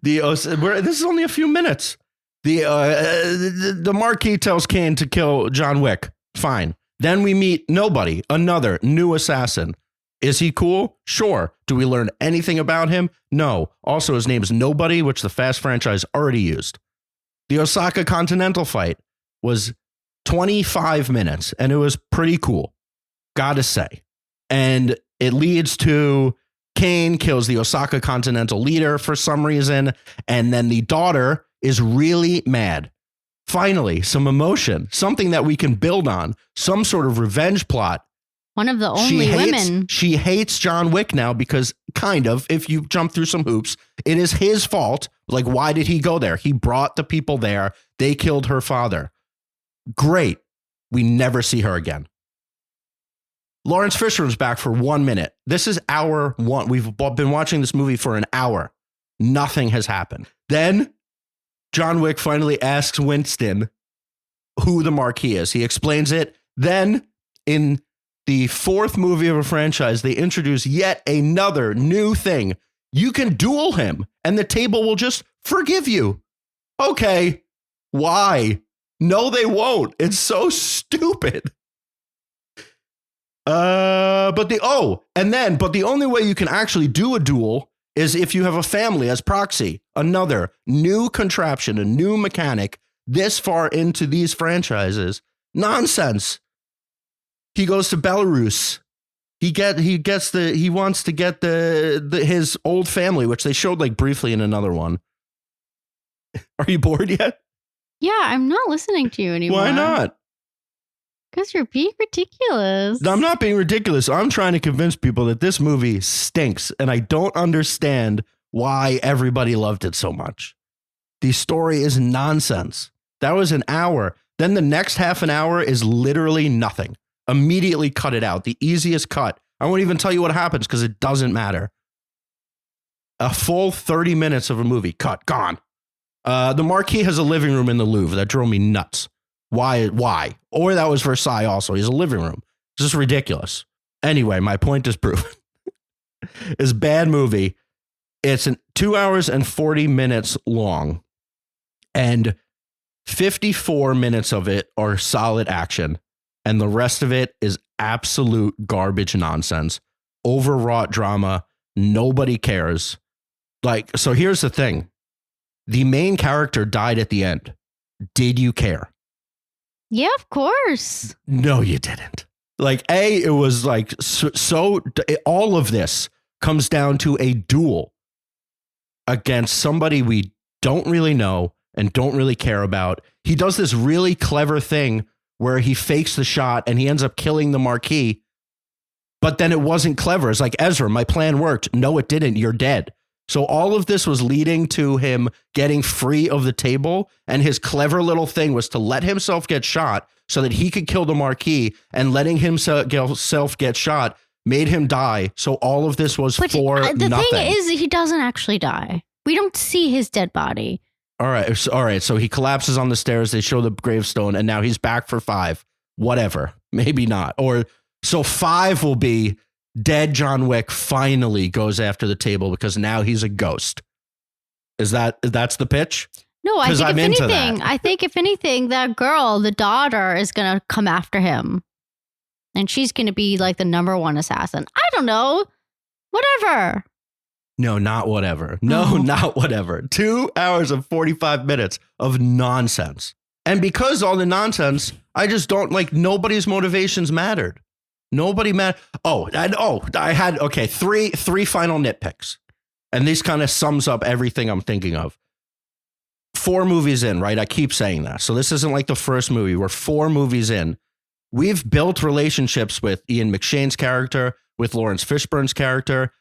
This is only a few minutes. The Marquis tells Kane to kill John Wick. Fine. Then we meet nobody, another new assassin. Is he cool? Sure. Do we learn anything about him? No. Also, his name is Nobody, which the Fast franchise already used. The Osaka Continental fight was 25 minutes, and it was pretty cool. Gotta say. And it leads to Kane kills the Osaka Continental leader for some reason, and then the daughter is really mad. Finally, some emotion, something that we can build on, some sort of revenge plot. One of the only women. She hates John Wick now because, kind of, if you jump through some hoops, it is his fault. Like, why did he go there? He brought the people there. They killed her father. Great. We never see her again. Lawrence Fishburne's back for 1 minute. This is hour 1. We've been watching this movie for an hour. Nothing has happened. Then John Wick finally asks Winston who the Marquis is. He explains it. Then in the 4th movie of a franchise, they introduce yet another new thing. You can duel him and the table will just forgive you. Okay. Why? No, they won't. It's so stupid. But the only way you can actually do a duel is if you have a family as proxy. Another new contraption, a new mechanic this far into these franchises. Nonsense. He goes to Belarus. He wants to get his old family, which they showed like briefly in another one. Are you bored yet? Yeah, I'm not listening to you anymore. Why not? Because you're being ridiculous. I'm not being ridiculous. I'm trying to convince people that this movie stinks, and I don't understand why everybody loved it so much. The story is nonsense. That was an hour. Then the next half an hour is literally nothing. Immediately cut it out. The easiest cut. I won't even tell you what happens because it doesn't matter. A full 30 minutes of a movie. Cut. Gone. The Marquis has a living room in the Louvre. That drove me nuts. Why? Or that was Versailles also. He's a living room. It's just ridiculous. Anyway, my point is proven. It's a bad movie. It's 2 hours and 40 minutes long. And 54 minutes of it are solid action. And the rest of it is absolute garbage nonsense. Overwrought drama. Nobody cares. Like, so here's the thing. The main character died at the end. Did you care? Yeah, of course. No, you didn't. Like, it was like, all of this comes down to a duel against somebody we don't really know and don't really care about. He does this really clever thing where he fakes the shot and he ends up killing the Marquis. But then it wasn't clever. It's like, Ezra, my plan worked. No, it didn't. You're dead. So all of this was leading to him getting free of the table. And his clever little thing was to let himself get shot so that he could kill the Marquis, and letting himself get shot made him die. So all of this was for nothing. The thing is, he doesn't actually die. We don't see his dead body. All right. So he collapses on the stairs. They show the gravestone, and now he's back for 5. Whatever. Maybe not. Or so 5 will be dead. John Wick finally goes after the table because now he's a ghost. That's the pitch? No, I think if anything, that girl, the daughter, is going to come after him. And she's going to be like the number one assassin. I don't know. Whatever. No, not whatever. No, not whatever. 2 hours and 45 minutes of nonsense. And because all the nonsense, I just don't like, nobody's motivations mattered. Nobody mattered. I had three final nitpicks. And this kind of sums up everything I'm thinking of. 4 movies in, right? I keep saying that. So this isn't like the first movie. We're 4 movies in. We've built relationships with Ian McShane's character, with Lawrence Fishburne's character.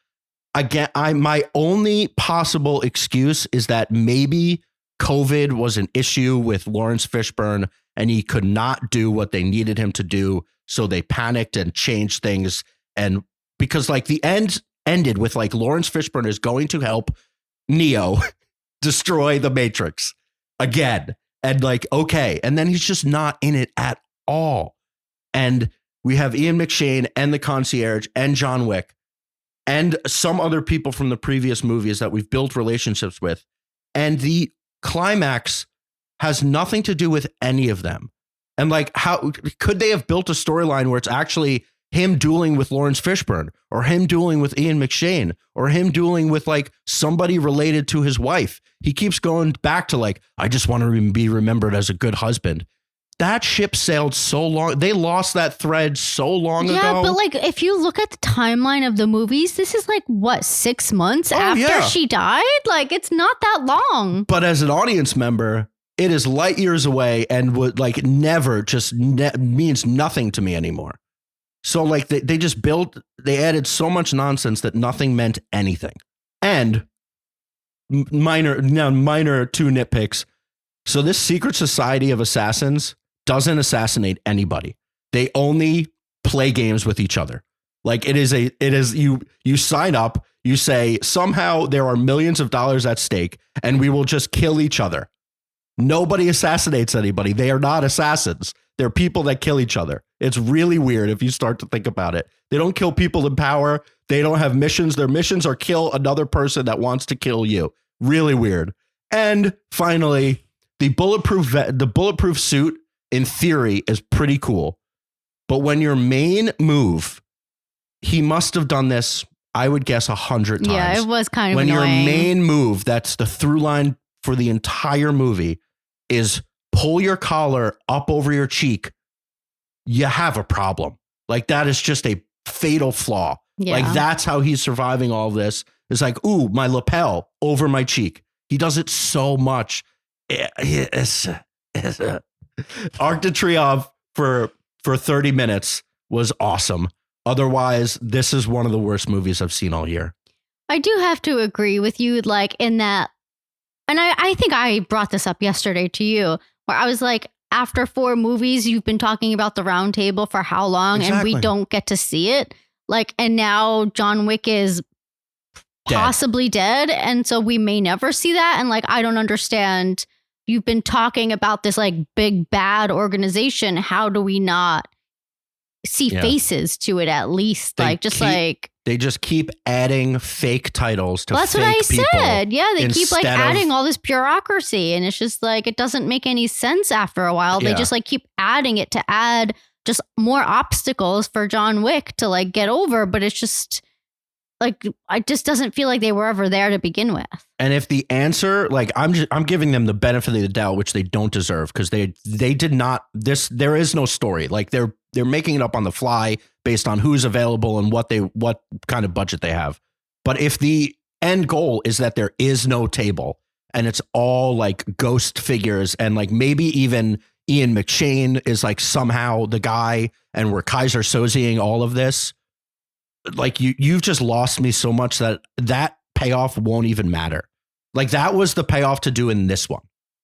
Again, my only possible excuse is that maybe COVID was an issue with Lawrence Fishburne and he could not do what they needed him to do. So they panicked and changed things. And because like the end ended with like Lawrence Fishburne is going to help Neo destroy the Matrix again. And like, okay. And then he's just not in it at all. And we have Ian McShane and the concierge and John Wick and some other people from the previous movies that we've built relationships with. And the climax has nothing to do with any of them. And like, how could they have built a storyline where it's actually him dueling with Lawrence Fishburne, or him dueling with Ian McShane, or him dueling with like somebody related to his wife? He keeps going back to like, I just want to be remembered as a good husband. That ship sailed so long. They lost that thread so long ago. Yeah, but like if you look at the timeline of the movies, this is like what, 6 months after she died? Like it's not that long. But as an audience member, it is light years away and would like never just means nothing to me anymore. So like they added so much nonsense that nothing meant anything. And minor 2 nitpicks. So this secret society of assassins doesn't assassinate anybody. They only play games with each other. Like you sign up, you say somehow there are millions of dollars at stake and we will just kill each other. Nobody assassinates anybody. They are not assassins. They're people that kill each other. It's really weird if you start to think about it. They don't kill people in power. They don't have missions. Their missions are kill another person that wants to kill you. Really weird. And finally, the bulletproof suit in theory is pretty cool. But when your main move, he must have done this, I would guess 100 times. Yeah, it was kind of when annoying. Your main move, that's the through line for the entire movie, is pull your collar up over your cheek. You have a problem. Like that is just a fatal flaw. Yeah. Like that's how he's surviving all of this. It's like, ooh, my lapel over my cheek. He does it so much. Arc de Triomphe for 30 minutes was awesome. Otherwise, this is one of the worst movies I've seen all year. I do have to agree with you, like in that, and I think I brought this up yesterday to you, where I was like, after 4 movies, you've been talking about the round table for how long, exactly. And we don't get to see it. Like, and now John Wick is possibly dead, and so we may never see that. And like, I don't understand you've been talking about this like big bad organization. How do we not see faces to it at least? They just keep adding fake titles to that's fake what I people. Said. Yeah, they keep like adding all this bureaucracy, and it's just like it doesn't make any sense after a while. They just like keep adding it to add just more obstacles for John Wick to like get over, but it's just like it just doesn't feel like they were ever there to begin with. And if the answer, like I'm giving them the benefit of the doubt, which they don't deserve, because they did not there is no story. Like they're making it up on the fly based on who's available and what kind of budget they have. But if the end goal is that there is no table and it's all like ghost figures and like maybe even Ian McShane is like somehow the guy and we're Kaiser Sozeing all of this, like you've just lost me so much that payoff won't even matter. Like that was the payoff to do in this one.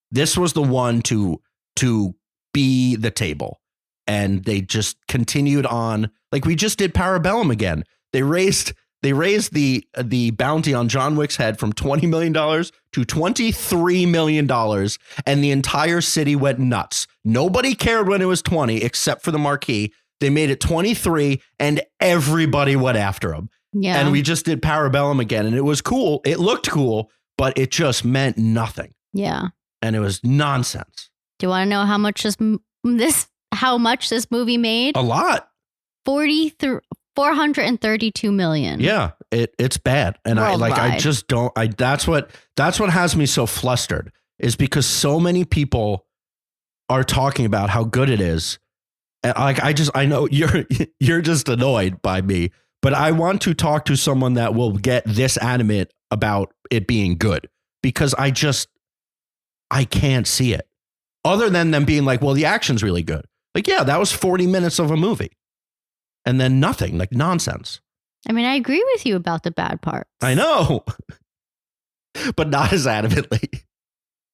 This was the one to be the table. And they just continued on. Like we just did Parabellum again. They raised the bounty on John Wick's head from $20 million to $23 million. And the entire city went nuts. Nobody cared when it was 20, except for the marquee. They made it 23 and everybody went after him. Yeah. And we just did Parabellum again. And it was cool. It looked cool, but it just meant nothing. Yeah. And it was nonsense. Do you want to know how much this movie made? A lot. 432 million. Yeah, it's bad. And worldwide. that's what has me so flustered, is because so many people are talking about how good it is. And I know you're just annoyed by me, but I want to talk to someone that will get this adamant about it being good, because I can't see it other than them being like, well, the action's really good. Like, yeah, that was 40 minutes of a movie. And then nothing, like nonsense. I mean, I agree with you about the bad parts. I know, but not as adamantly.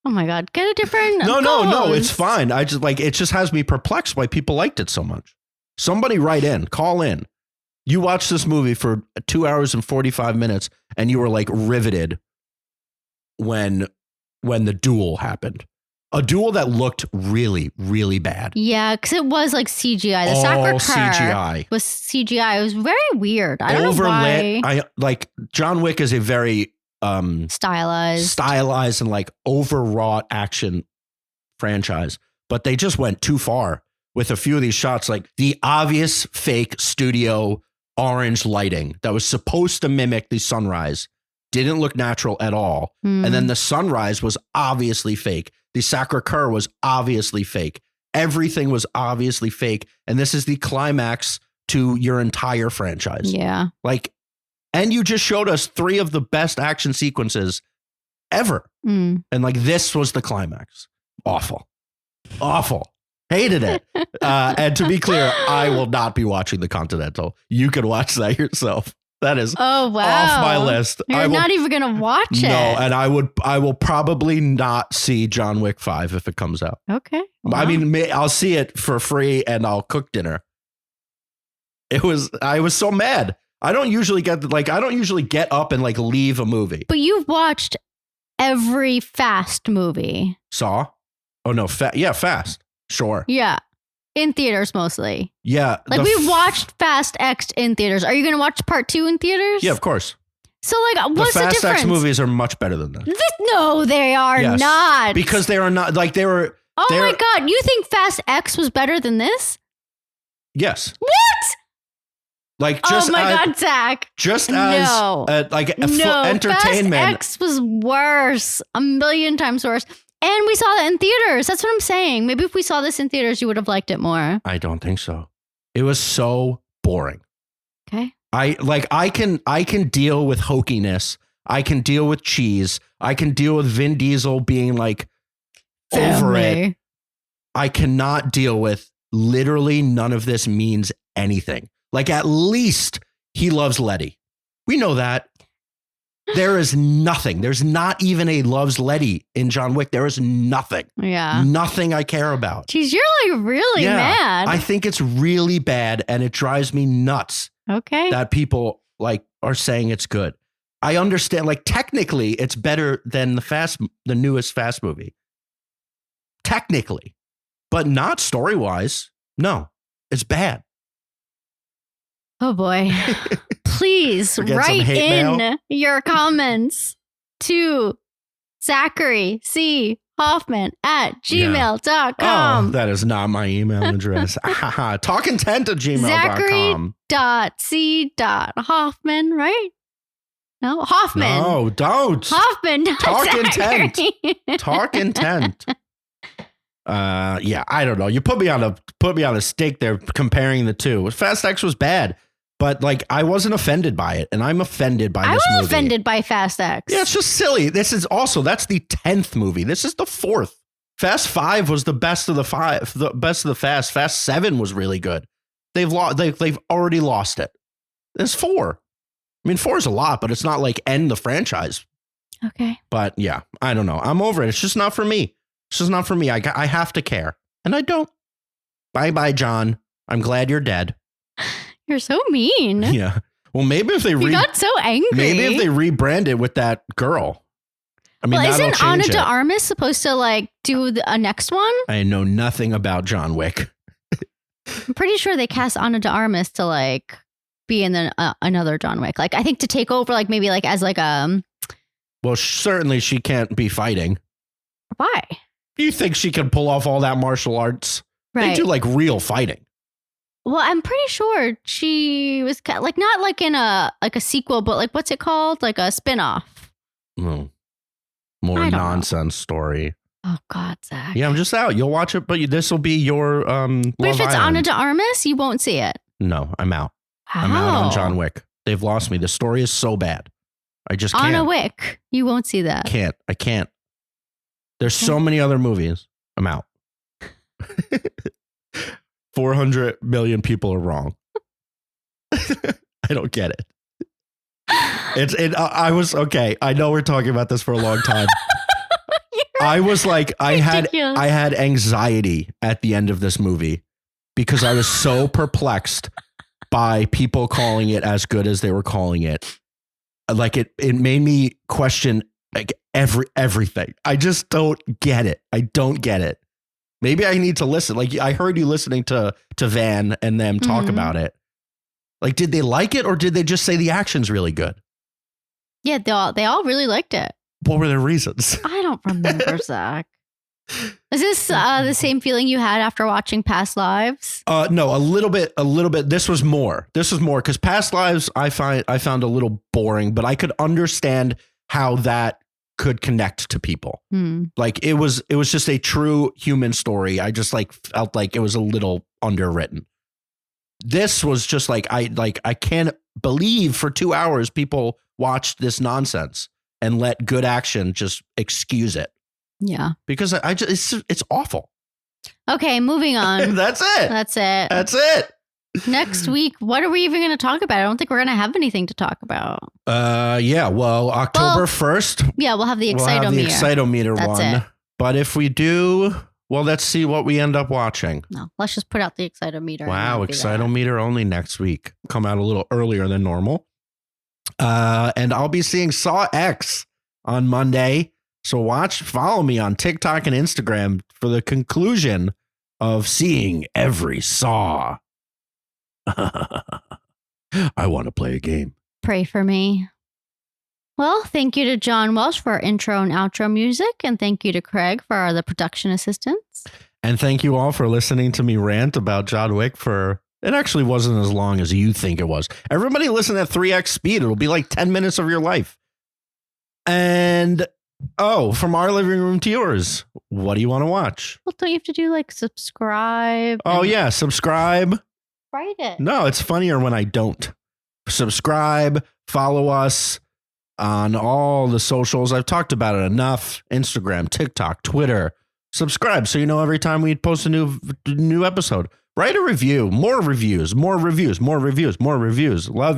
Oh my God, get a different. No, it's fine. I just like, it just has me perplexed why people liked it so much. Somebody write in, call in. You watched this movie for 2 hours and 45 minutes and you were like riveted when the duel happened. A duel that looked really, really bad. Yeah, because it was like CGI. The sacre CGI was CGI. It was very weird. I don't know why. John Wick is a very stylized and like overwrought action franchise, but they just went too far with a few of these shots. Like the obvious fake studio orange lighting that was supposed to mimic the sunrise didn't look natural at all. And then the sunrise was obviously fake. The Sacre-Cœur was obviously fake. Everything was obviously fake. And this is the climax to your entire franchise. Yeah. Like, and you just showed us 3 of the best action sequences ever. And like, this was the climax. Awful. Hated it. And to be clear, I will not be watching The Continental. You can watch that yourself. That is off my list. You're not even going to watch it. No, and I will probably not see John Wick 5 if it comes out. Okay. Wow. I mean, I'll see it for free and I'll cook dinner. I was so mad. I don't usually get up and like leave a movie. But you've watched every Fast movie. Saw? Oh no, Fast. Sure. Yeah. In theaters mostly. Yeah. Like we watched Fast X in theaters. Are you going to watch part 2 in theaters? Yeah, of course. So like, what's the difference? The Fast X movies are much better than this. No, they are not. Because they are not, like they were. Oh my God. You think Fast X was better than this? Yes. What? Like just oh my God, Zach. Just as entertainment. Fast X was worse. A million times worse. And we saw that in theaters. That's what I'm saying. Maybe if we saw this in theaters, you would have liked it more. I don't think so. It was so boring. Okay. I can deal with hokiness. I can deal with cheese. I can deal with Vin Diesel being like over it. I cannot deal with literally none of this means anything. Like at least he loves Letty. We know that. There is nothing. There's not even a loves Letty in John Wick. There is nothing. Yeah. Nothing I care about. Jeez, you're like really mad. I think it's really bad and it drives me nuts. Okay. That people like are saying it's good. I understand, like technically it's better than the newest Fast movie. technically, but not story-wise. No, it's bad. Oh boy. Please write in your comments to Zachary C. Hoffman at gmail.com. Oh, that is not my email address. Talkintent@gmail.com. Zachary.c.hoffman, right? No, Hoffman. No, don't. Hoffman. Talk intent. Talk intent. Yeah, I don't know. You put me on a stake there comparing the two. Fast X was bad, but like I wasn't offended by it, and I'm offended by this movie. I was offended by Fast X. Yeah, it's just silly. That's the 10th movie. This is the 4th. Fast 5 was the best of the 5, the best of the Fast. Fast 7 was really good. They've already lost it. There's 4. I mean, 4 is a lot, but it's not like end the franchise. Okay. But yeah, I don't know. I'm over it. It's just not for me. It's just not for me. I have to care, and I don't. Bye, John. I'm glad you're dead. You're so mean. Yeah. Well, maybe if they got so angry. Maybe if they rebrand it with that girl. I mean, isn't Ana de Armas supposed to like do a next one? I know nothing about John Wick. I'm pretty sure they cast Ana de Armas to like be in another John Wick. Like I think to take over, like maybe like as like a. Well, certainly she can't be fighting. Why? You think she can pull off all that martial arts? Right. They do like real fighting. Well, I'm pretty sure she was like not like in a sequel, but like what's it called? Like a spinoff. More nonsense story. Oh God, Zach. Yeah, I'm just out. You'll watch it, but this will be your But if it's Ana de Armas, you won't see it. No, I'm out. How? I'm out on John Wick. They've lost me. The story is so bad. I just can't. Ana Wick, you won't see that. I can't. There's so many other movies. I'm out. 400 million people are wrong. I don't get it. I was okay. I know we're talking about this for a long time. I was like, I had anxiety at the end of this movie because I was so perplexed by people calling it as good as they were calling it. Like it made me question like everything. I just don't get it. I don't get it. Maybe I need to listen. Like I heard you listening to Van and them talk about it. Like, did they like it or did they just say the action's really good? Yeah, they all really liked it. What were their reasons? I don't remember, Zach. Is this the same feeling you had after watching Past Lives? No, a little bit. This was more because Past Lives I found a little boring, but I could understand how that could connect to people. Like it was just a true human story. I just like felt like it was a little underwritten. This was just like I can't believe for 2 hours people watched this nonsense and let good action just excuse it. Yeah. Because it's awful. Okay, moving on. That's it. Next week, what are we even going to talk about? I don't think we're going to have anything to talk about. Yeah, well, October 1st. Yeah, we'll have the Excitometer. We'll have the Excitometer one. It. But if we do, well, let's see what we end up watching. No, let's just put out the Excitometer. Wow, Excitometer only next week. Come out a little earlier than normal. And I'll be seeing Saw X on Monday. So follow me on TikTok and Instagram for the conclusion of seeing every Saw. I want to play a game. Pray for me. Well, thank you to John Welsh for our intro and outro music. And thank you to Craig for the production assistance. And thank you all for listening to me rant about John Wick it actually wasn't as long as you think it was. Everybody listen at 3x speed. It'll be like 10 minutes of your life. And from our living room to yours, what do you want to watch? Well, don't you have to do like subscribe? Oh, yeah. Subscribe. Write it. No, it's funnier when I don't. Subscribe, follow us on all the socials. I've talked about it enough. Instagram, TikTok, Twitter. Subscribe so you know every time we post a new episode. Write a review. More reviews. Love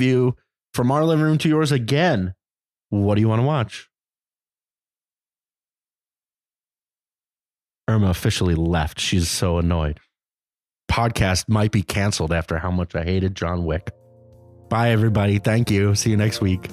you. From our living room to yours again. What do you want to watch? Irma officially left. She's so annoyed. Podcast might be canceled after how much I hated John Wick. Bye, everybody. Thank you. See you next week.